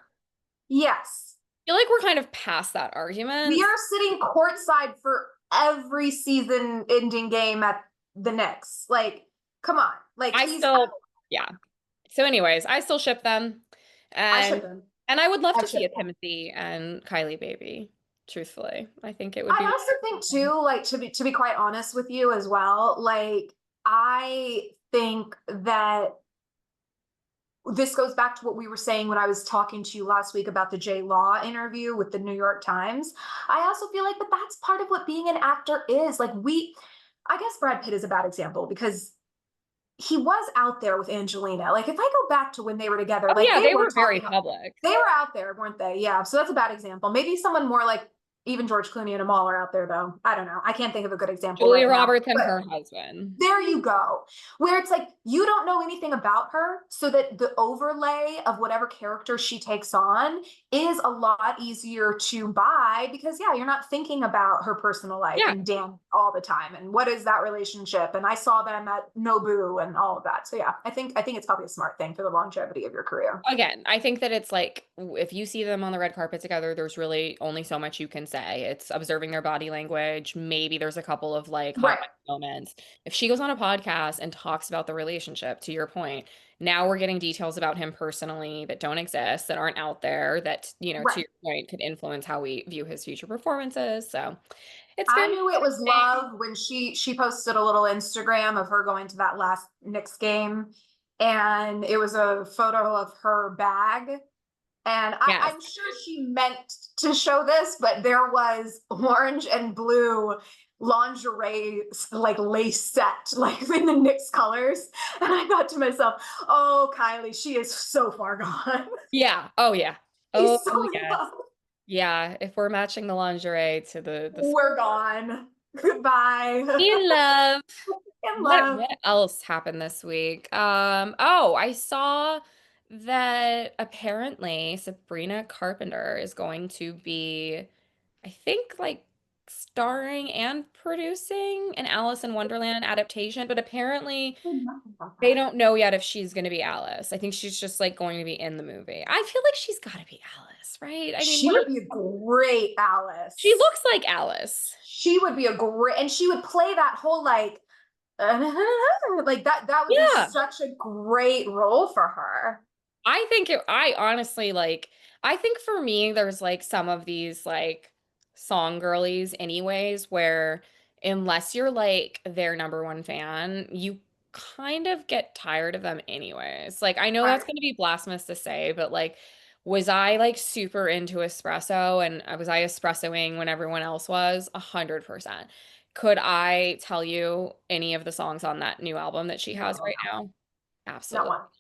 Yes.
feel like we're kind of past that
We
argument.
are sitting courtside for every season ending game at the Knicks. Like, come on. Like,
I
he's,
still, yeah. So, anyways, I still ship them,
I
and
ship him.
I would love
I
to see
ship
a
him.
Timothy and Kylie baby. Truthfully, I think it would be
I
really
also think
exciting.
too, like to be quite honest with you as well, like I think that this goes back to what we were saying when I was talking to you last week about the J Law interview with the New York Times. I also feel like, but that's part of what being an actor is. Like I guess Brad Pitt is a bad example because he was out there with Angelina. Like if I go back to when they were together,
Oh
like
yeah,
they
they
were
were very
talking,
public.
they were out there, weren't they? Yeah. So that's a bad example. Maybe someone more like even George Clooney and Amal are out there though. I don't know. I can't think of a good example
Julia
right now.
Roberts and
But
her husband.
there you go. Where it's like you don't know anything about her, so that the overlay of whatever character she takes on is a lot easier to buy because yeah, you're not thinking about her personal life
Yeah.
and Dan all the time and what is that relationship and I saw them at Nobu and all of that. So yeah, I think it's probably a smart thing for the longevity of your career.
Again, I think that it's like if you see them on the red carpet together, there's really only so much you can say. It's observing their body language. Maybe there's a couple of like hot
Right.
mic moments. If she goes on a podcast and talks about the relationship, to your point, now we're getting details about him personally that don't exist, that aren't out there, that, to
Right.
your point, could influence how we view his future performances. So it's
I
very
knew it was
interesting.
love when she posted a little Instagram of her going to that last Knicks game, and it was a photo of her bag. And
Yes.
I'm sure she meant to show this, but there was orange and blue lingerie like lace set like in the Knicks colors, and I thought to myself, "Oh, Kylie, she is so far gone.
Yeah. Oh, yeah. Oh,
She's so in
yes.
love.
Yeah. If we're matching the lingerie to the
We're gone. Goodbye."
in love.
In
What
love.
what else happened this week? Oh, I saw that apparently Sabrina Carpenter is going to be, I think, like starring and producing an Alice in Wonderland adaptation, but apparently
Nothing about
they
that.
don't know yet if she's going to be Alice. I think she's just like going to be in the movie. I feel like she's got to be Alice, right? I mean,
She
what
would be a great
she
Alice.
looks like Alice.
She would be a great, and she would play that whole like, like that would be
Yeah.
such a great role for her.
I honestly like, I think for me, there's like some of these like song girlies, anyways, where unless you're like their number one fan, you kind of get tired of them anyways. Like, I know that's
Right.
going to be blasphemous to say, but like, was I like super into espresso and was I espressoing when everyone else was? 100%. Could I tell you any of the songs on that new album that she has right
No.
now? Absolutely
Not one.
not.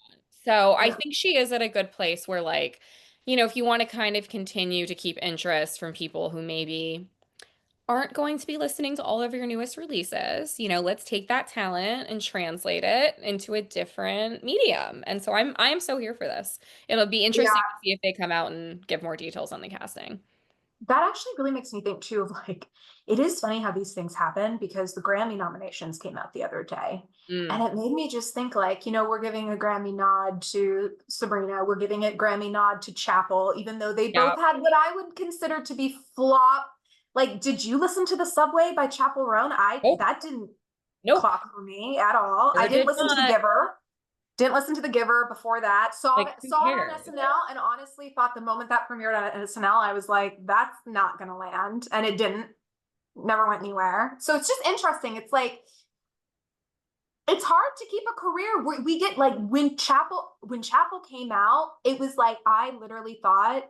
So I
No.
think she is at a good place where, like, if you want to kind of continue to keep interest from people who maybe aren't going to be listening to all of your newest releases, let's take that talent and translate it into a different medium. And so I'm so here for this. It'll be interesting to
Yeah,
see if they come out and give more details on the casting.
that actually really makes me think too of like, it is funny how these things happen because the Grammy nominations came out the other day. And
Mm.
it made me just think like, we're giving a Grammy nod to Sabrina, we're giving a Grammy nod to Chapel, even though they
Yeah.
both had what I would consider to be flop. Like, did you listen to The Subway by Chapel Roan?
Nope.
That didn't
Nope.
clock for me at all. I
Or
didn't
did
listen to The
not.
Giver. Didn't listen to The Giver before that. Saw
Like,
it,
who
saw it on
cares?
SNL, and honestly thought the moment that premiered on SNL, I was like, that's not gonna land, and it didn't. Never went anywhere. So it's just interesting. It's like it's hard to keep a career. We get like when Chapel came out, it was like I literally thought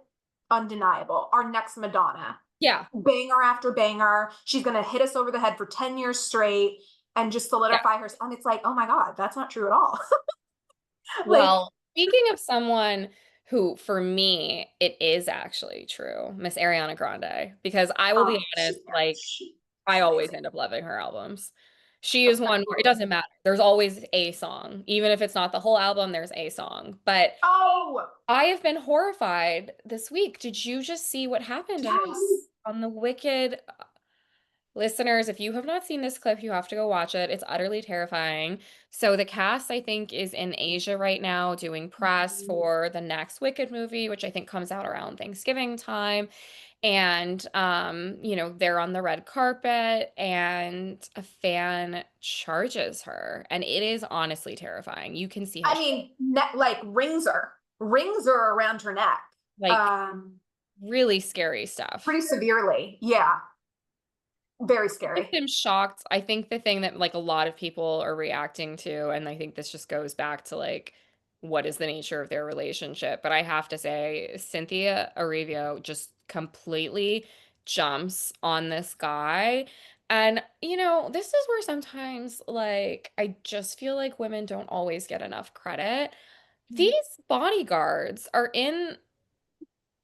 undeniable. Our next Madonna,
Yeah.
banger after banger. She's gonna hit us over the head for 10 years straight and just
Yeah.
solidify her. And it's like, oh my god, that's not true at all. Like,
Well, speaking of someone who, for me, it is actually true, Miss Ariana Grande, because I will be honest,
yeah,
like, I
she's
always
amazing.
end up loving her albums. She is one where it doesn't matter. There's always a song. Even if it's not the whole album, there's a song. But
Oh,
I have been horrified this week. Did you just see what happened on
yes.
the Wicked? Listeners, if you have not seen this clip, you have to go watch it. It's utterly terrifying. So the cast, I think, is in Asia right now doing press for the next Wicked movie, which I think comes out around Thanksgiving time. And they're on the red carpet and a fan charges her. And it is honestly terrifying. You can see how
I
she,
mean, like rings are around her neck.
like,
Um,
really scary stuff.
Pretty severely. Yeah, very
Just
scary.
am shocked. I think the thing that like a lot of people are reacting to, and I think this just goes back to like what is the nature of their relationship. But I have to say, Cynthia Arevio just completely jumps on this guy. And this is where sometimes like I just feel like women don't always get enough credit. These bodyguards are in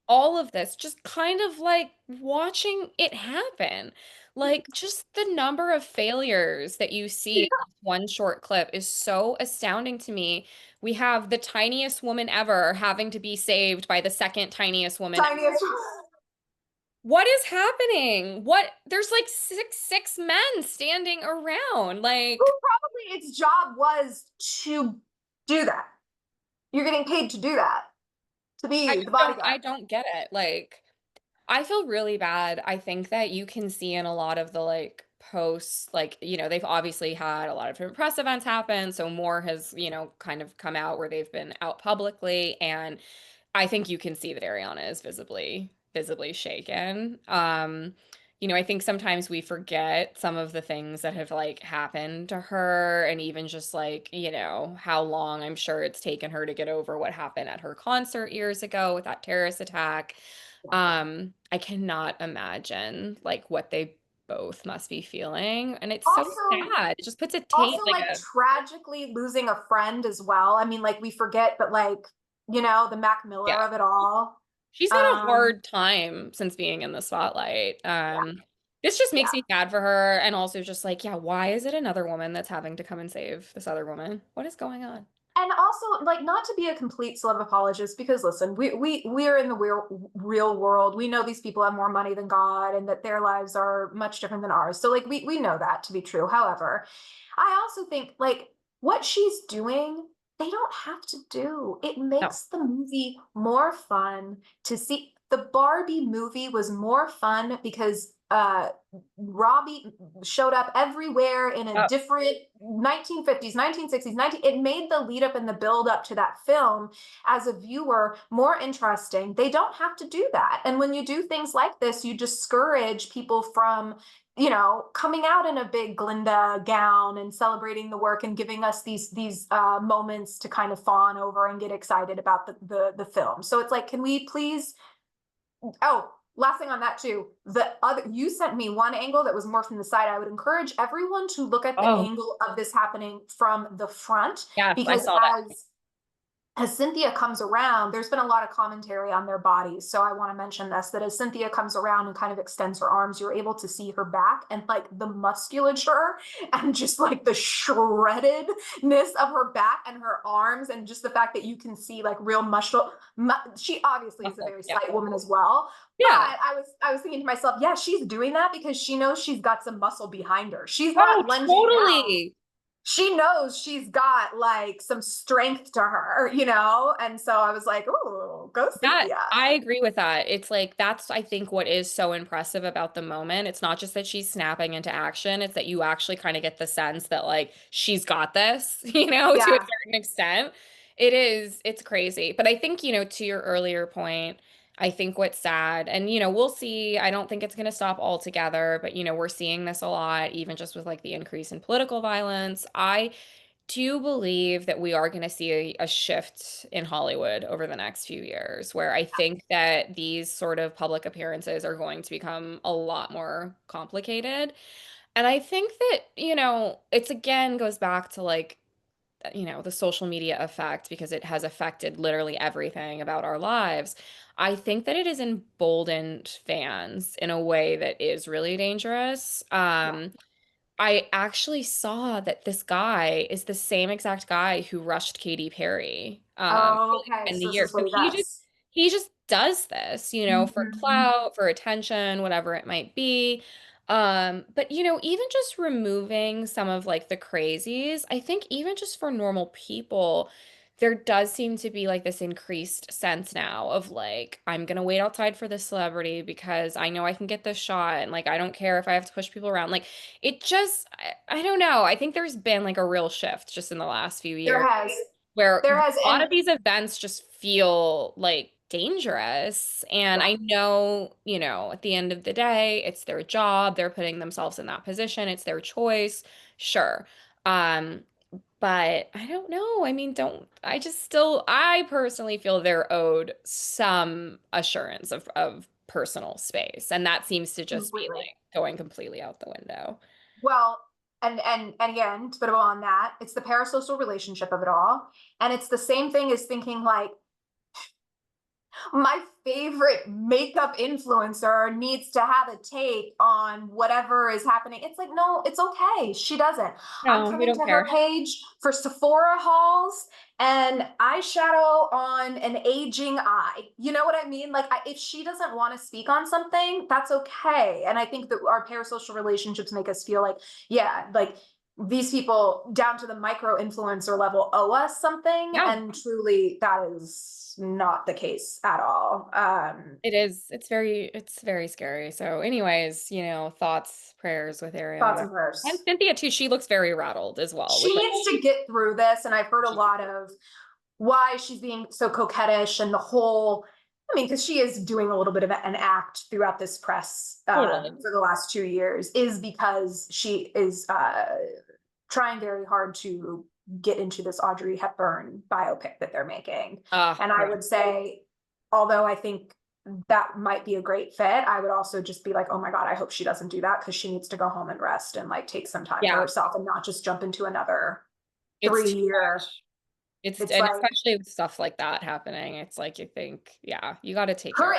all of this, just kind of like watching it happen. Like, just the number of failures that you see in this one short clip is so astounding to me. We have the tiniest woman ever having to be saved by the second tiniest woman.
Tiniest.
What is happening? There's like six men standing around.
Who
Like,
probably its job was to do that. You're getting paid to do that, to
I
be the
just don't
bodyguard.
I don't get it. Like, I feel really bad. I think that you can see in a lot of the like posts, like, they've obviously had a lot of different press events happen. So more has, kind of come out where they've been out publicly. And I think you can see that Ariana is visibly shaken. I think sometimes we forget some of the things that have like happened to her and even just like, how long I'm sure it's taken her to get over what happened at her concert years ago with that terrorist attack. I cannot imagine like what they both must be feeling. And it's so
Also,
sad. It just puts a taint
also
like
like
a
tragically losing a friend as well. I mean, like we forget, but like, the Mac Miller
yeah.
of it all.
She's had a
Um,
hard time since being in the spotlight.
yeah,
This just makes
yeah.
me sad for her and also just like, yeah, why is it another woman that's having to come and save this other woman? What is going on?
And also, like, not to be a complete celeb apologist, because listen, we are in the real world. We know these people have more money than God, and that their lives are much different than ours. So, like, we know that to be true. However, I also think like what she's doing, they don't have to do. It
No.
makes the movie more fun to see. The Barbie movie was more fun because Robbie showed up everywhere in a
Oh,
different 1950s, 1960s, 19, it made the lead up and the build up to that film as a viewer more interesting. They don't have to do that. And when you do things like this, you discourage people from coming out in a big Glinda gown and celebrating the work and giving us these moments to kind of fawn over and get excited about the film. So it's like, can we please? Oh, last thing on that too, the other, you sent me one angle that was more from the side. I would encourage everyone to look at the
Oh,
angle of this happening from the front,
yes, I
because
saw that.
as Cynthia comes around, there's been a lot of commentary on their bodies. So I want to mention this, that as Cynthia comes around and kind of extends her arms, you're able to see her back and like the musculature and just like the shreddedness of her back and her arms, and just the fact that you can see like real muscle. She obviously is a very
Yeah.
slight woman as well. But
Yeah.
I was thinking to myself, yeah, she's doing that because she knows she's got some muscle behind her. She's
Oh,
not lunging down,
totally.
she knows she's got like some strength to her, you know? And so I was like, oh, go
That
Cynthia.
I agree with that. It's like that's I think what is so impressive about the moment. It's not just that she's snapping into action, it's that you actually kind of get the sense that like she's got this, to a
Yeah.
certain extent. It's crazy. But I think, to your earlier point, I think what's sad, and we'll see. I don't think it's going to stop altogether, but we're seeing this a lot, even just with like the increase in political violence. I do believe that we are going to see a shift in Hollywood over the next few years, where I think that these sort of public appearances are going to become a lot more complicated. And I think that, it's again goes back to like, the social media effect because it has affected literally everything about our lives. I think that it has emboldened fans in a way that is really dangerous.
Yeah.
I actually saw that this guy is the same exact guy who rushed Katy Perry
Oh, okay.
in the
So this
year.
is
So
what he
he just
does.
he just does this, for
Mhm.
clout, for attention, whatever it might be. But even just removing some of like the crazies, I think even just for normal people, there does seem to be like this increased sense now of like, I'm gonna wait outside for this celebrity because I know I can get this shot, and like I don't care if I have to push people around. Like it just, I don't know. I think there's been like a real shift just in the last few
There
years
has.
where
There has.
a lot
And
of these events just feel like dangerous. And
yeah.
I know, at the end of the day, it's their job. They're putting themselves in that position. It's their choice. Sure. Um, but I don't know. I mean, I personally feel they're owed some assurance of personal space. And that seems to just be
Completely.
like going completely out the window.
Well, and again, to put a bow on that, it's the parasocial relationship of it all. And it's the same thing as thinking like, my favorite makeup influencer needs to have a take on whatever is happening. It's like, no, it's okay. She doesn't. I'm
No, we
coming
don't
to her
care.
page for Sephora hauls and eyeshadow on an aging eye. You know what I mean? Like, if she doesn't want to speak on something, that's okay. And I think that our parasocial relationships make us feel like, yeah, like these people down to the micro influencer level owe us something,
Yeah.
and truly that is not the case at all.
It is. It's very scary. So, anyways, thoughts, prayers with
Thoughts
Ariana.
and
And
prayers.
Cynthia too, she looks very rattled as well,
She
which like
needs to get through this, and I've heard a
she
lot of why she's being so coquettish and the whole, I mean, because she is doing a little bit of an act throughout this press
totally.
for the last 2 years, is because she is trying very hard to get into this Audrey Hepburn biopic that they're making. And I
Yeah.
would say, although I think that might be a great fit, I would also just be like, oh my God, I hope she doesn't do that, because she needs to go home and rest and like take some time for
Yeah.
herself and not just jump into another
It's too
3 year.
much. It's
It's
and
like
especially with stuff like that happening, it's like you think, yeah, you got to take care of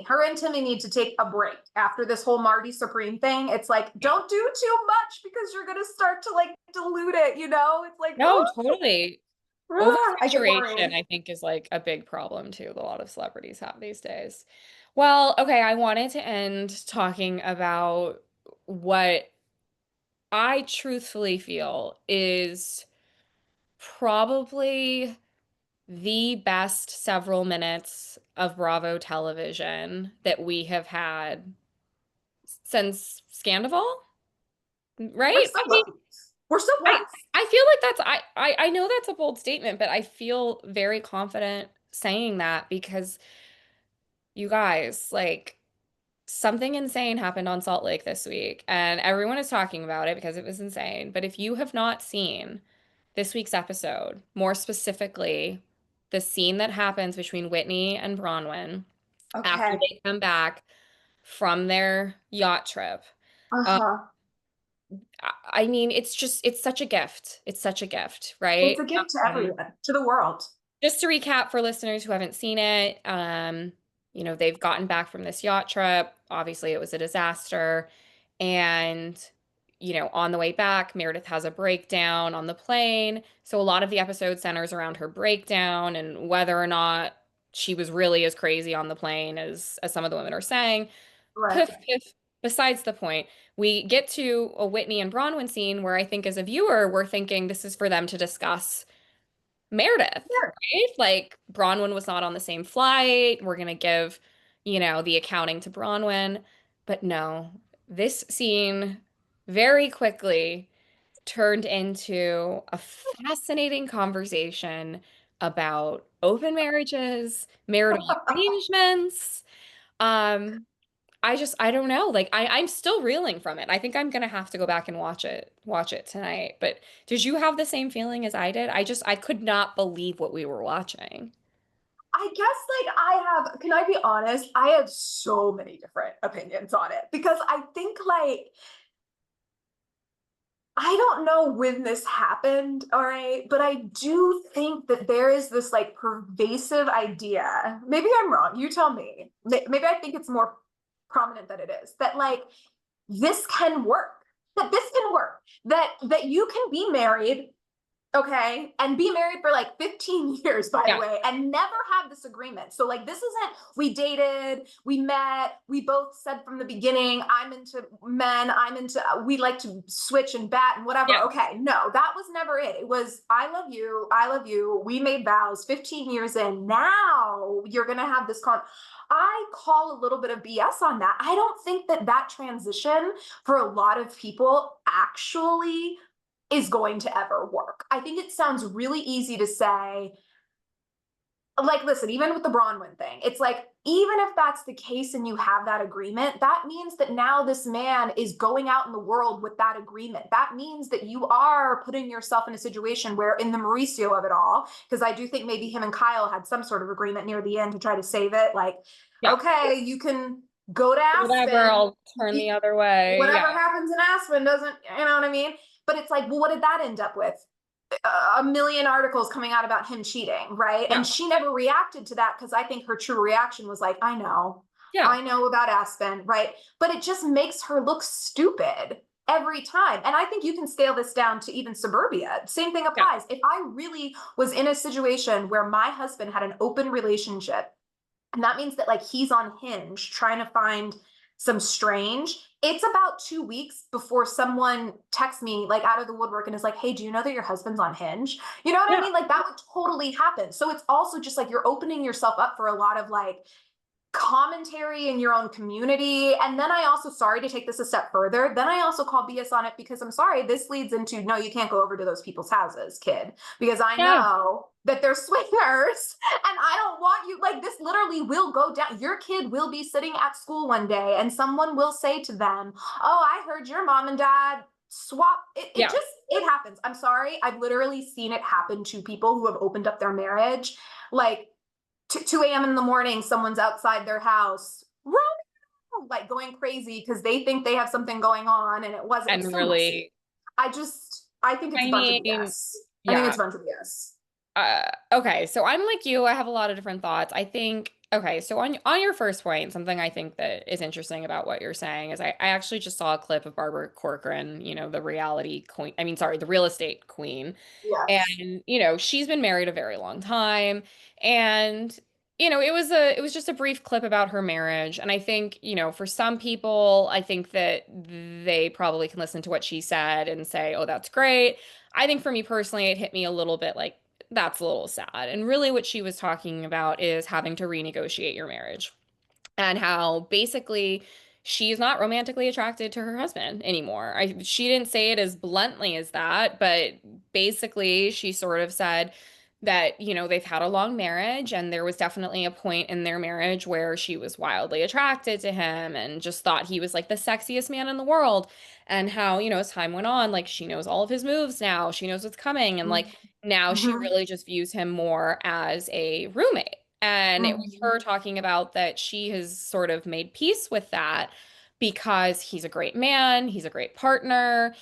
her and Timmy need to take a break after this whole Marty Supreme thing. It's like,
it.
don't do too much because you're gonna start to like dilute it, you know? It's like,
No, totally.
I get
Oversaturation,
worried.
I think, is like a big problem too. A lot of celebrities have these days. Well, okay, I wanted to end talking about what I truthfully feel is probably the best several minutes of Bravo television that we have had since Scandival,
We're
right?
so
I mean,
lucky. We're so
I
blessed.
I feel like I know that's a bold statement, but I feel very confident saying that because you guys, like something insane happened on Salt Lake this week, and everyone is talking about it because it was insane. But if you have not seen this week's episode, more specifically, the scene that happens between Whitney and Bronwyn after
Okay.
they come back from their yacht trip. Uh,
Uh-huh.
I mean, it's such a gift. It's such a gift,
It's
right?
a gift to
Um,
everyone, to the world.
just to recap for listeners who haven't seen it, they've gotten back from this yacht trip. Obviously, it was a disaster. And, on the way back, Meredith has a breakdown on the plane. So a lot of the episode centers around her breakdown and whether or not she was really as crazy on the plane as some of the women are saying.
Right.
Piff, piff. Besides the point, we get to a Whitney and Bronwyn scene where I think as a viewer, we're thinking this is for them to discuss Meredith,
Sure.
right? Like Bronwyn was not on the same flight. We're gonna give, the accounting to Bronwyn. But no, this scene very quickly turned into a fascinating conversation about open marriages, marital arrangements. Um, I don't know. Like I'm still reeling from it. I think I'm gonna have to go back and watch it tonight. But did you have the same feeling as I did? I could not believe what we were watching.
I guess like can I be honest? I have so many different opinions on it because I think like I don't know when this happened, all right, but I do think that there is this like pervasive idea. Maybe I'm wrong. You tell me. Maybe I think it's more prominent than it is. That like this can work. That this can work. That you can be married, okay, and be married for like 15 years, by the
Yeah,
way, and never have this agreement. So like this isn't we dated, we met, we both said from the beginning, I'm into men, we like to switch and bat and whatever.
yeah,
Okay, no, that was never it. It was I love you, we made vows 15 years in, now you're gonna have this I call a little bit of BS on that. I don't think that that transition for a lot of people actually is going to ever work. I think it sounds really easy to say, like, listen, even with the Bronwyn thing, it's like, even if that's the case and you have that agreement, that means that now this man is going out in the world with that agreement. That means that you are putting yourself in a situation where, in the Mauricio of it all, because I do think maybe him and Kyle had some sort of agreement near the end to try to save it. Like,
yeah.
okay, you can go to
Whatever,
Aspen.
I'll turn the other way.
Whatever
Yeah,
happens in Aspen doesn't, you know what I mean? But it's like, well, what did that end up with? A million articles coming out about him cheating, right?
yeah,
And she never reacted to that because I think her true reaction was like,
yeah,
I know about Aspen, right? But it just makes her look stupid every time. And I think you can scale this down to even suburbia. Same thing
yeah,
applies. If I really was in a situation where my husband had an open relationship, and that means that like he's on Hinge trying to find some strange. It's about 2 weeks before someone texts me like out of the woodwork and is like, hey, do you know that your husband's on Hinge? You know what I
yeah,
mean? Like that would totally happen. So it's also just like you're opening yourself up for a lot of like commentary in your own community. And then I also, sorry to take this a step further, then I also call BS on it because I'm sorry, this leads into no, you can't go over to those people's houses, kid, because I
yeah.
know that they're swingers and I don't want you, like this literally will go down. Your kid will be sitting at school one day and someone will say to them, oh, I heard your mom and dad swap.
Yeah.
It happens. I'm sorry. I've literally seen it happen to people who have opened up their marriage. Like 2 a.m. in the morning, someone's outside their house, like going crazy because they think they have something going on and it wasn't. It's
And
so messy.
really,
I think it's a
I
bunch of
mean,
BS. I think
yeah.
it's a bunch of BS.
Okay, so I'm like you. I have a lot of different thoughts. I think, okay, so on your first point, something I think that is interesting about what you're saying is I actually just saw a clip of Barbara Corcoran, the reality queen, I mean, sorry, the real estate queen.
Yes.
And, she's been married a very long time. And, it was just a brief clip about her marriage. And I think, for some people, I think that they probably can listen to what she said and say, oh, that's great. I think for me personally, it hit me a little bit like, that's a little sad. And really, what she was talking about is having to renegotiate your marriage and how basically she's not romantically attracted to her husband anymore. She didn't say it as bluntly as that, but basically she sort of said that, they've had a long marriage and there was definitely a point in their marriage where she was wildly attracted to him and just thought he was like the sexiest man in the world. And how, as time went on, like she knows all of his moves now, she knows what's coming. And like now she
Mm-hmm.
really just views him more as a roommate. And it was
Mhm.
her talking about that she has sort of made peace with that because he's a great man, he's a great partner,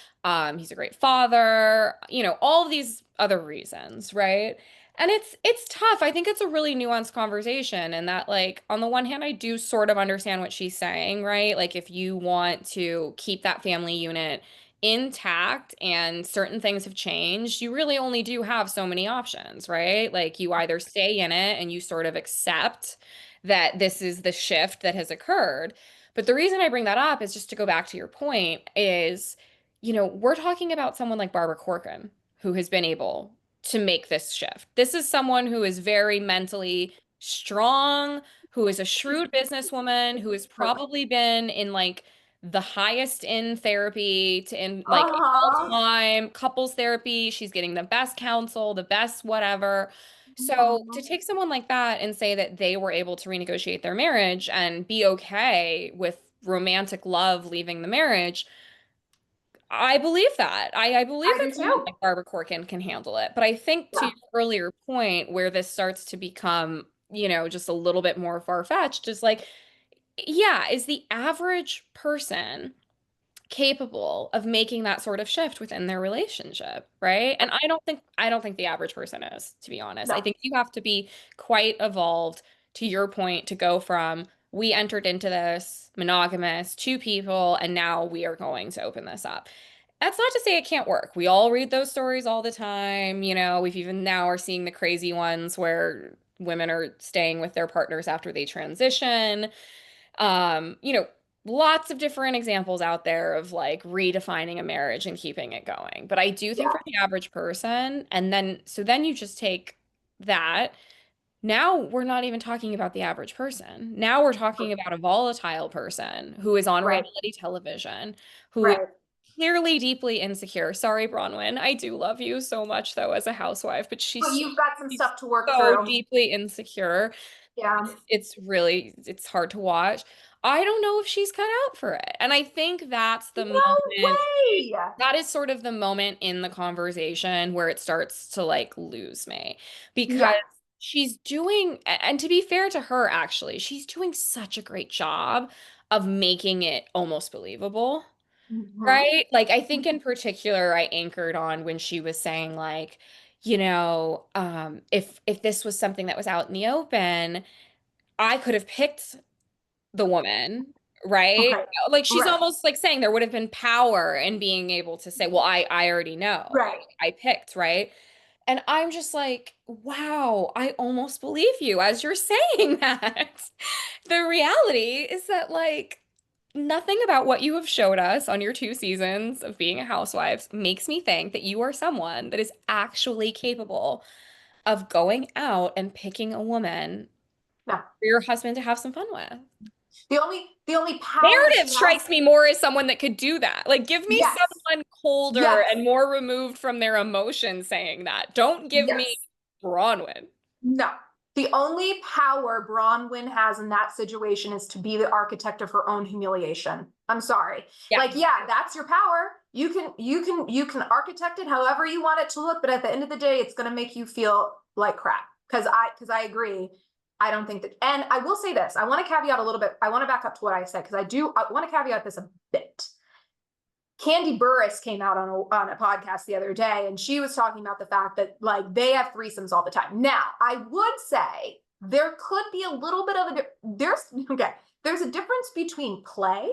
he's a great father, all of these other reasons, right? And it's tough. I think it's a really nuanced conversation, and that like on the one hand I do sort of understand what she's saying, right? Like if you want to keep that family unit intact and certain things have changed, you really only do have so many options, right? Like you either stay in it and you sort of accept that this is the shift that has occurred. But the reason I bring that up is just to go back to your point is, we're talking about someone like Barbara Corcoran who has been able to make this shift. This is someone who is very mentally strong, who is a shrewd businesswoman, who has probably been in like the highest in therapy to in like all
Uh-huh.
time couples therapy. She's getting the best counsel, the best whatever. So to
Mhm.
take someone like that and say that they were able to renegotiate their marriage and be okay with romantic love leaving the marriage, I believe that. I believe
I
that
do
someone
too.
like Barbara Corkin can handle it. But I think to
Yeah.
your earlier point, where this starts to become, just a little bit more far-fetched, is like, yeah, is the average person capable of making that sort of shift within their relationship, right? And I don't think the average person is, to be honest. I
No.
think you have to be quite evolved to your point to go from we entered into this monogamous two people and now we are going to open this up. That's not to say it can't work. We all read those stories all the time. We've even now are seeing the crazy ones where women are staying with their partners after they transition. Um, you know, Lots of different examples out there of like redefining a marriage and keeping it going. But I do think
Yeah.
for the average person, and then you just take that. Now we're not even talking about the average person. Now we're talking about a volatile person who is on
Right.
reality television, who is
Right.
clearly deeply insecure. Sorry, Bronwyn. I do love you so much though as a housewife, but
But you've got some
she's
stuff to work
so
through.
deeply insecure.
Yeah.
It's hard to watch. I don't know if she's cut out for it. And I think that's the
No
moment,
way.
that is sort of the moment in the conversation where it starts to like lose me because
Yeah.
she's doing, and to be fair to her, actually, she's doing such a great job of making it almost believable.
Hmm.
Right? Like I think in particular I anchored on when she was saying like, if this was something that was out in the open, I could have picked the woman, right?
Okay.
Like she's
Right.
almost like saying there would have been power in being able to say, well, I already know.
Right.
I picked, right? And I'm just like, wow, I almost believe you as you're saying that. The reality is that like nothing about what you have showed us on your 2 seasons of being a housewife makes me think that you are someone that is actually capable of going out and picking a woman
No.
for your husband to have some fun with.
The only power she
Meredith
has.
strikes me more as someone that could do that. Like, give me
Yes.
someone colder
Yes.
and more removed from their emotions saying that. Don't give me
Yes.
Bronwyn.
No. The only power Bronwyn has in that situation is to be the architect of her own humiliation. I'm sorry.
Yeah.
Like, yeah, that's your power. You can architect it however you want it to look, but at the end of the day, it's gonna make you feel like crap. Because I agree. I don't think that, and I will say this. I want to caveat a little bit. I want to back up to what I said because I want to caveat this a bit. Candy Burris came out on a podcast the other day, and she was talking about the fact that like they have threesomes all the time. Now, I would say there could be a little bit of there's a difference between play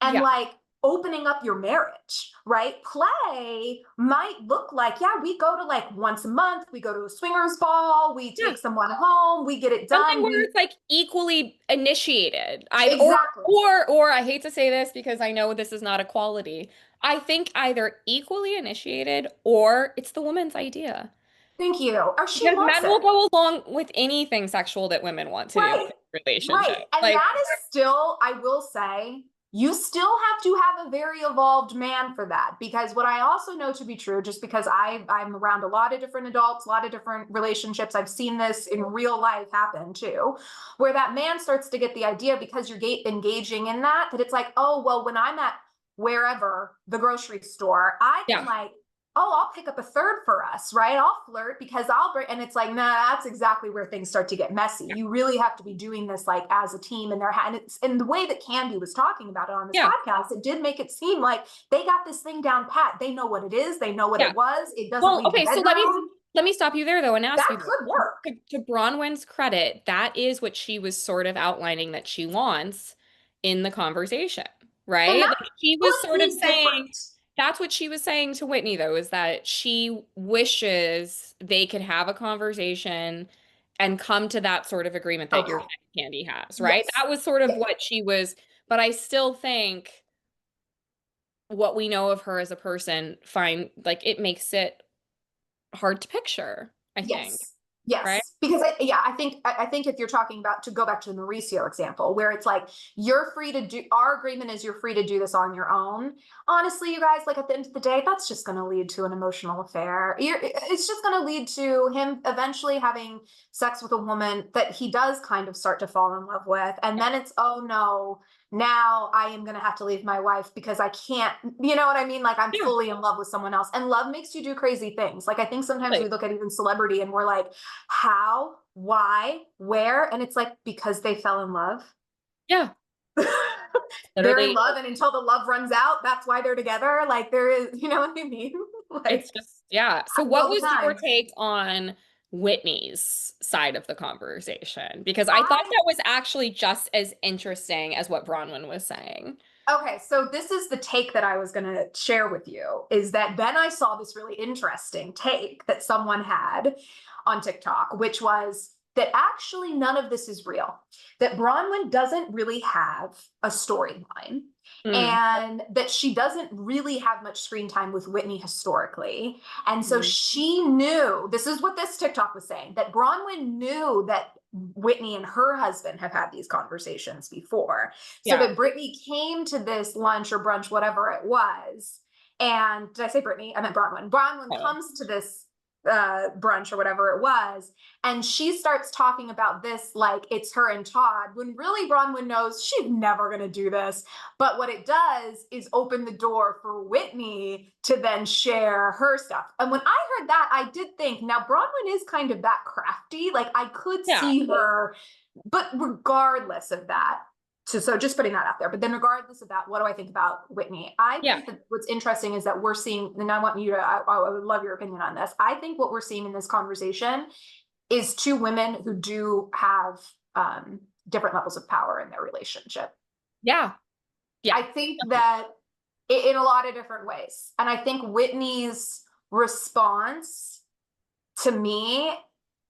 and
Yeah.
like opening up your marriage, right? Play might look like, yeah, we go to like once a month, we go to a swingers ball, we
Yeah.
take someone home, we get it
Something
done.
where
We
it's like equally initiated. I
exactly.
or I hate to say this because I know this is not a quality. I think either equally initiated or it's the woman's idea.
Thank you. Or she
Because
wants
men
it.
will go along with anything sexual that women want to do in
Right.
a
Right.
relationship.
And
Like,
that is still, I will say, you still have to have a very evolved man for that. Because what I also know to be true, just because I'm around a lot of different adults, a lot of different relationships, I've seen this in real life happen too, where that man starts to get the idea because you're engaging in that, that it's like, oh, well, when I'm at wherever, the grocery store, I can
yeah,
like oh, I'll pick up a third for us, right? I'll flirt because I'll bring, and it's like, nah, that's exactly where things start to get messy. You really have to be doing this like as a team, and and it's in the way that Candy was talking about it on this
Yeah.
podcast. It did make it seem like they got this thing down pat. They know what it is. They know what
Yeah.
it was. It doesn't
Well,
leave the
okay, so
bedroom.
let me stop you there though and ask
That
you though.
could work,
To Bronwyn's credit, that is what she was sort of outlining that she wants in the conversation,
and
right?
that
Like she was
could
sort of
be
saying
different.
that's what she was saying to Whitney though, is that she wishes they could have a conversation and come to that sort of agreement that your
Okay.
friend Candy has, right?
Yes.
That was sort of
Yeah.
what she was, but I still think what we know of her as a person, fine, like it makes it hard to picture, I think,
Yes.
right?
Yes. Because yeah, I think if you're talking about, to go back to the Mauricio example, where it's like you're free to do, our agreement is you're free to do this on your own. Honestly, you guys, like at the end of the day, that's just going to lead to an emotional affair. It's just going to lead to him eventually having sex with a woman that he does kind of start to fall in love with, and then it's, oh no, now I am going to have to leave my wife because I can't, you know what I mean? Like I'm
Yeah,
fully in love with someone else. And love makes you do crazy things. Like I think sometimes we
totally.
look at even celebrity and we're like, how, why, where? And it's like, because they fell in love.
Yeah,
They're in
literally,
love, and until the love runs out, that's why they're together. Like there is, you know what I mean?
it's
Like
just, yeah. So
happens
what
all the
was your
time.
take on Whitney's side of the conversation? Because I thought
I
that was actually just as interesting as what Bronwyn was saying.
Okay, so this is the take that I was going to share with you, is that then I saw this really interesting take that someone had on TikTok, which was that actually none of this is real, that Bronwyn doesn't really have a storyline,
Mm,
and that she doesn't really have much screen time with Whitney historically. And so
mm,
she knew, this is what this TikTok was saying, that Bronwyn knew that Whitney and her husband have had these conversations before. So
yeah.
that Brittany came to this lunch or brunch, whatever it was. And did I say Brittany? I meant Bronwyn. Bronwyn
Okay.
comes to this brunch or whatever it was, and she starts talking about this like it's her and Todd, when really Bronwyn knows she's never going to do this. But what it does is open the door for Whitney to then share her stuff. And when I heard that, I did think, now Bronwyn is kind of that crafty. Like I could
Yeah,
see her, but regardless of that, so just putting that out there. But then regardless of that, what do I think about Whitney? I
yeah,
think that what's interesting is that we're seeing, and I want you to, I would love your opinion on this. I think what we're seeing in this conversation is two women who do have different levels of power in their relationship.
yeah, yeah.
I think that in a lot of different ways. And I think Whitney's response to me,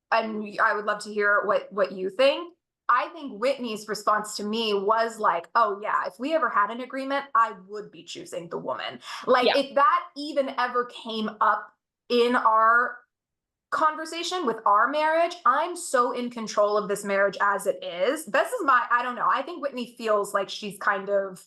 and I would love to hear what you think. I think Whitney's response to me was like, oh yeah, if we ever had an agreement, I would be choosing the woman. Like
Yeah.
if that even ever came up in our conversation with our marriage, I'm so in control of this marriage as it is. This is my, I don't know. I think Whitney feels like she's kind of,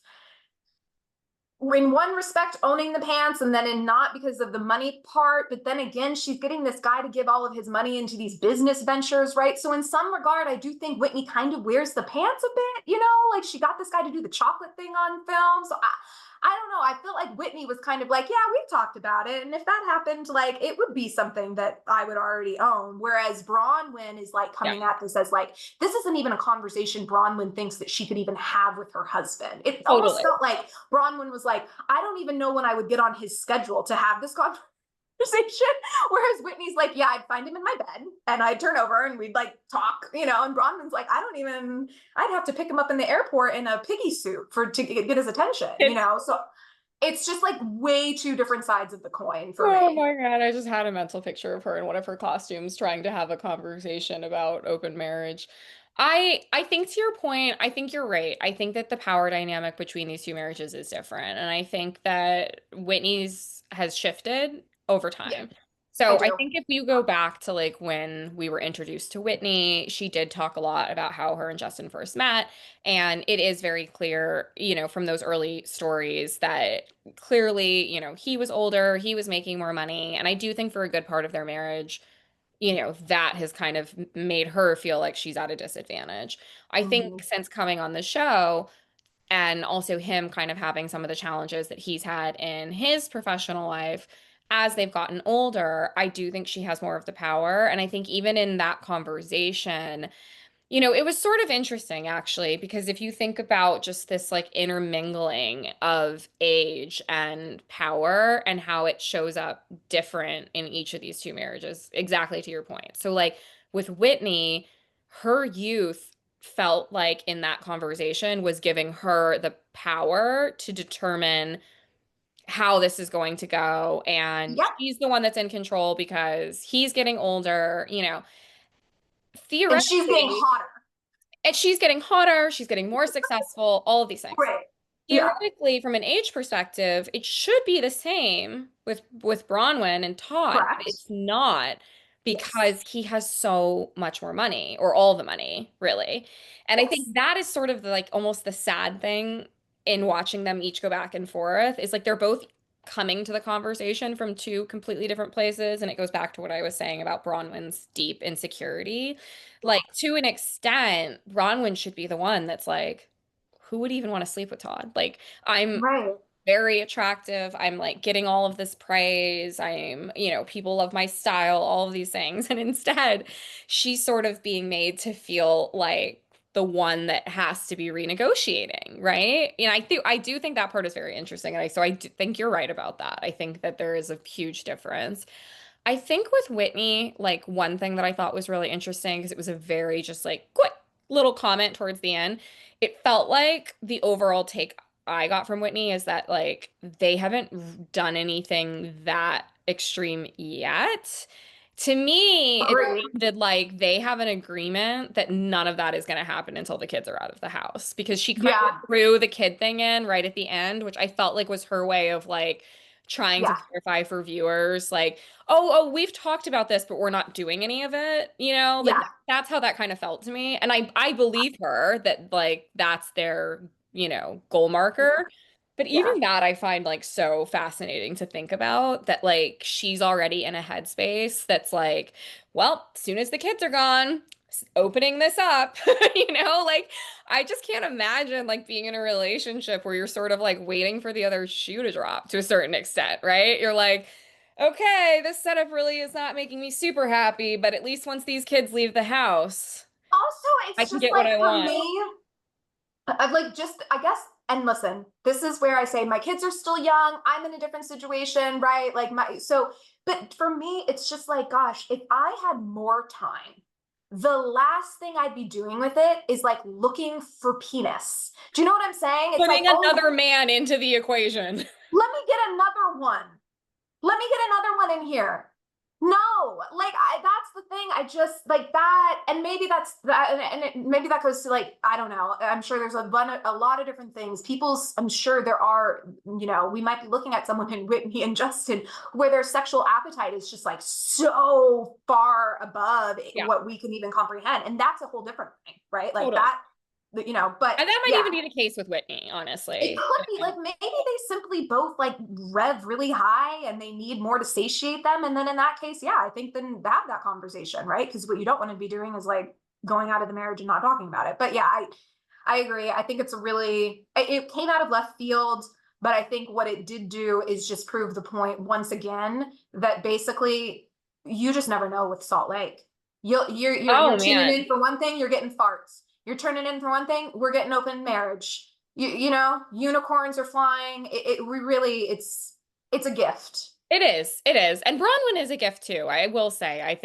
in one respect, owning the pants, and then in not, because of the money part. But then again, she's getting this guy to give all of his money into these business ventures, right? So in some regard, I do think Whitney kind of wears the pants a bit, you know, like she got this guy to do the chocolate thing on film. So I don't know. I feel like Whitney was kind of like, yeah, we've talked about it. And if that happened, like it would be something that I would already own. Whereas Bronwyn is like
Yeah,
coming at this as like, this isn't even a conversation Bronwyn thinks that she could even have with her husband. It almost
totally.
felt like Bronwyn was like, I don't even know when I would get on his schedule to have this conversation. Whereas Whitney's like, yeah, I'd find him in my bed and I'd turn over and we'd like talk, you know, and Bronwyn's like, I don't even, I'd have to pick him up in the airport in a piggy suit to get his attention, you
It's
know? So it's just like way two different sides of the coin for
Oh
me.
my God, I just had a mental picture of her in one of her costumes trying to have a conversation about open marriage. I think to your point, I think you're right. I think that the power dynamic between these two marriages is different. And I think that Whitney's has shifted over
Yeah,
time.
I
So I
do.
think if you go back to like when we were introduced to Whitney, she did talk a lot about how her and Justin first met. And it is very clear, you know, from those early stories that clearly, you know, he was older, he was making more money. And I do think for a good part of their marriage, you know, that has kind of made her feel like she's at a disadvantage. I think
Mhm.
since coming on the show, and also him kind of having some of the challenges that he's had in his professional life, as they've gotten older, I do think she has more of the power. And I think even in that conversation, it was sort of interesting actually, because if you think about just this like intermingling of age and power and how it shows up different in each of these two marriages, exactly to your point. So, like with Whitney, her youth felt like in that conversation was giving her the power to determine how this is going to go. And
Yep.
she's the one that's in control because he's getting older,
And she's getting
theoretically.
hotter.
And she's getting hotter, she's getting more successful, all of these things.
Right. Yeah.
Theoretically, from an age perspective, it should be the same with Bronwyn and Todd, but
Correct.
it's not
Yes.
because he has so much more money, or all the money, really. And I
Yes.
think that is sort of like almost the sad thing in watching them each go back and forth is like they're both coming to the conversation from two completely different places. And it goes back to what I was saying about Bronwyn's deep insecurity. Like to an extent, Bronwyn should be the one that's like, who would even want to sleep with Todd? Like, I'm
Right.
very attractive. I'm like getting all of this praise. People love my style, all of these things. And instead, she's sort of being made to feel like the one that has to be renegotiating, right? And I do think that part is very interesting. And I do think you're right about that. I think that there is a huge difference. I think with Whitney, like one thing that I thought was really interesting because it was a very just like quick little comment towards the end. It felt like the overall take I got from Whitney is that like they haven't done anything that extreme yet. To me, it
Agree.
sounded like they have an agreement that none of that is going to happen until the kids are out of the house because she kind of
Yeah.
threw the kid thing in right at the end, which I felt like was her way of like trying to
Yeah.
clarify for viewers, like, we've talked about this, but we're not doing any of it, like
Yeah.
that's how that kind of felt to me. And I believe her that like that's their, goal marker. But
Yeah.
even that I find like so fascinating to think about that like she's already in a headspace that's like, well, as soon as the kids are gone, opening this up, like I just can't imagine like being in a relationship where you're sort of like waiting for the other shoe to drop to a certain extent, right? You're like, okay, this setup really is not making me super happy, but at least once these kids leave the house,
Also,
I
it's
can
just
get what
like
I
for
want.
me, I've like just, I guess, and listen, this is where I say my kids are still young. I'm in a different situation, right? But for me, it's just like, gosh, if I had more time, the last thing I'd be doing with it is like looking for penis. Do you know what I'm saying? It's like,
Putting
oh,
another man into the equation.
let me get another one. Let me get another one in here. No, like that's the thing. I just like that, and maybe that's that, maybe that goes to like I don't know. I'm sure there's a lot of different things. I'm sure there are. We might be looking at someone in Whitney and Justin where their sexual appetite is just like so far above
Yeah,
what we can even comprehend, and that's a whole different thing, right? Like
totally.
that, But
And that might
yeah,
even be the case with Whitney,
it
honestly.
could be like maybe they simply both like rev really high and they need more to satiate them. And then in that case, yeah, I think then have that conversation, right? Because what you don't want to be doing is like going out of the marriage and not talking about it. But yeah, I agree. I think it came out of left field, but I think what it did do is just prove the point once again that basically you just never know with Salt Lake. You're
Oh
tuning in
man.
for one thing, you're getting farts. You're turning in for one thing, we're getting open marriage. Unicorns are flying. We really, it's a gift.
It is. It is. And Bronwyn is a gift too. I will say. I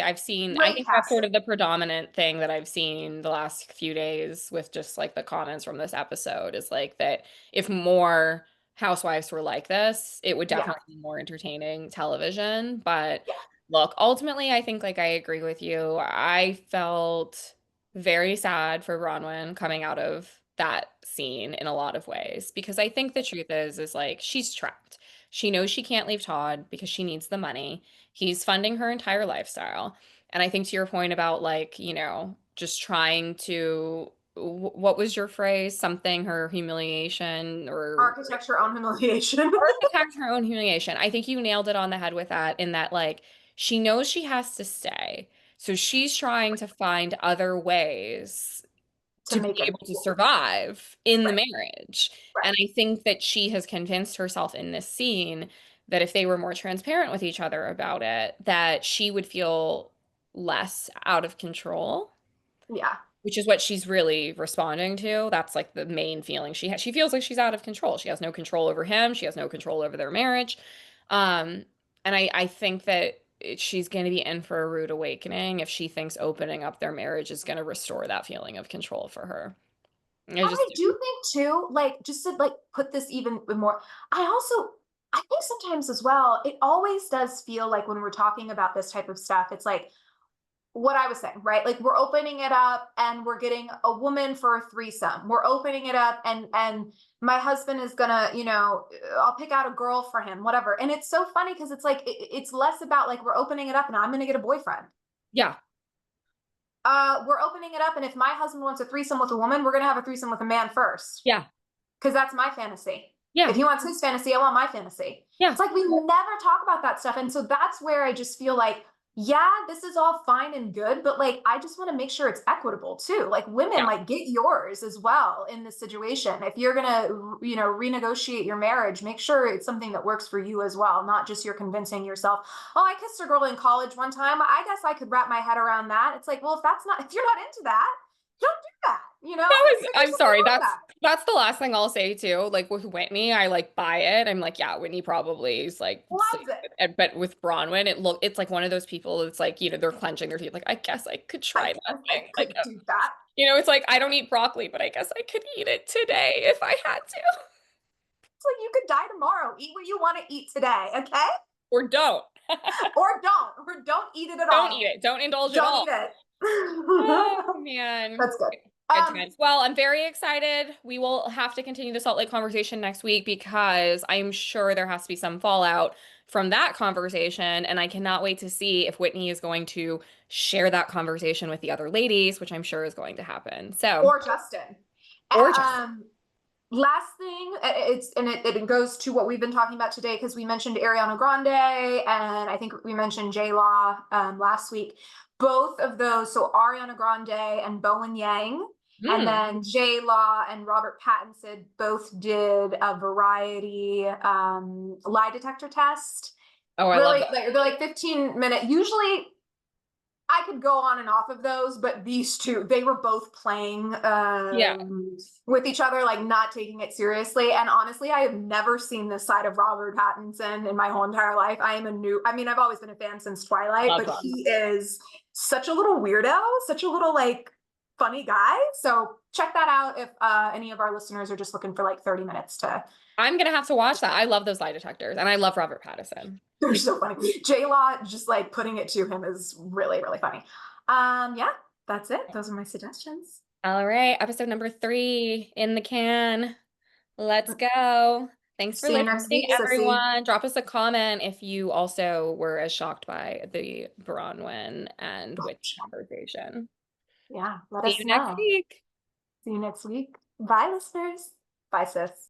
Great
think that's sort of
casting.
the predominant thing that I've seen the last few days with just like the comments from this episode is like that if more housewives were like this, it would
Yeah,
definitely be more entertaining television. But
yeah,
look, ultimately, I think like I agree with you. I felt very sad for Bronwyn coming out of that scene in a lot of ways because I think the truth is like she's trapped. She knows she can't leave Todd because she needs the money. He's funding her entire lifestyle. And I think to your point about like, just trying to, what was your phrase? Something, her humiliation or
architecture on humiliation.
architect her own humiliation. I think you nailed it on the head with that, in that like she knows she has to stay. So she's trying to find other ways
To
to be
make it
able to survive in the
right,
marriage.
right.
And I think that she has convinced herself in this scene that if they were more transparent with each other about it, that she would feel less out of control,
Yeah.
which is what she's really responding to. That's like the main feeling she has. She feels like she's out of control. She has no control over him. She has no control over their marriage. Um, and I think that she's going to be in for a rude awakening if she thinks opening up their marriage is going to restore that feeling of control for her. I
And
just,
I do think too, like just to like put this even more, I think sometimes as well, it always does feel like when we're talking about this type of stuff, it's like what I was saying, right? Like we're opening it up and we're getting a woman for a threesome. We're opening it up and my husband is gonna, I'll pick out a girl for him, whatever. And it's so funny because it's like it's less about like we're opening it up and I'm gonna get a boyfriend.
yeah,
We're opening it up, and if my husband wants a threesome with a woman, we're gonna have a threesome with a man first.
yeah,
Because that's my fantasy. If
yeah,
he wants his fantasy, I want my fantasy.
yeah,
It's like we never talk about that stuff. And so that's where I just feel like, yeah, this is all fine and good, but like I just want to make sure it's equitable too. Like women,
yeah.
like get yours as well in this situation. If you're gonna, renegotiate your marriage, make sure it's something that works for you as well, not just you're convincing yourself, oh, I kissed a girl in college one time. I guess I could wrap my head around that. It's like, well, if you're not into that, don't do that. There's
I'm
nothing
sorry.
wrong with that.
That's the last thing I'll say too. Like with Whitney, I like buy it. I'm like, yeah, Whitney probably is like
Loves
sleep.
it.
But with Bronwyn, it's like one of those people. It's like, they're clenching their teeth. Like, I guess I could
I
try that
guess I
thing. Like,
could do that.
it's like I don't eat broccoli, but I guess I could eat it today if I had to,
It's like you could die tomorrow. Eat what you want to eat today, okay?
or don't.
Or don't eat it at
Don't
all.
eat it. Don't indulge at
Don't
all.
eat it.
Oh man.
That's good.
Good times. Well, I'm very excited. We will have to continue the Salt Lake conversation next week because I'm sure there has to be some fallout from that conversation. And I cannot wait to see if Whitney is going to share that conversation with the other ladies, which I'm sure is going to happen. So,
Or Justin.
or just,
Last thing, it goes to what we've been talking about today because we mentioned Ariana Grande and I think we mentioned J Law last week. Both of those, so Ariana Grande and Bowen Yang, and
mm.
then J Law and Robert Pattinson both did a variety lie detector test.
Oh, I love
Really,
that.
they're like 15-minute. Usually, I could go on and off of those, but these two, they were both playing
Yeah.
with each other, like not taking it seriously. And honestly, I have never seen this side of Robert Pattinson in my whole entire life. I've always been a fan since Twilight,
Love
but
that.
he is such a little weirdo, such a little like funny guy. So check that out if any of our listeners are just looking for like 30 minutes to.
I'm gonna have to watch that. I love those lie detectors, and I love Robert Pattinson.
They're so funny. J Law, just like putting it to him is really, really funny. Yeah, that's it. Those are my suggestions.
All right, episode number 3 in the can. Let's go. Thanks for
See you next
listening,
week, sissy.
everyone. Drop us a comment if you also were as shocked by the Bronwyn and Whitney conversation.
Yeah, let
See
us
you next
know.
week.
See you next week. Bye, listeners. Bye, sis.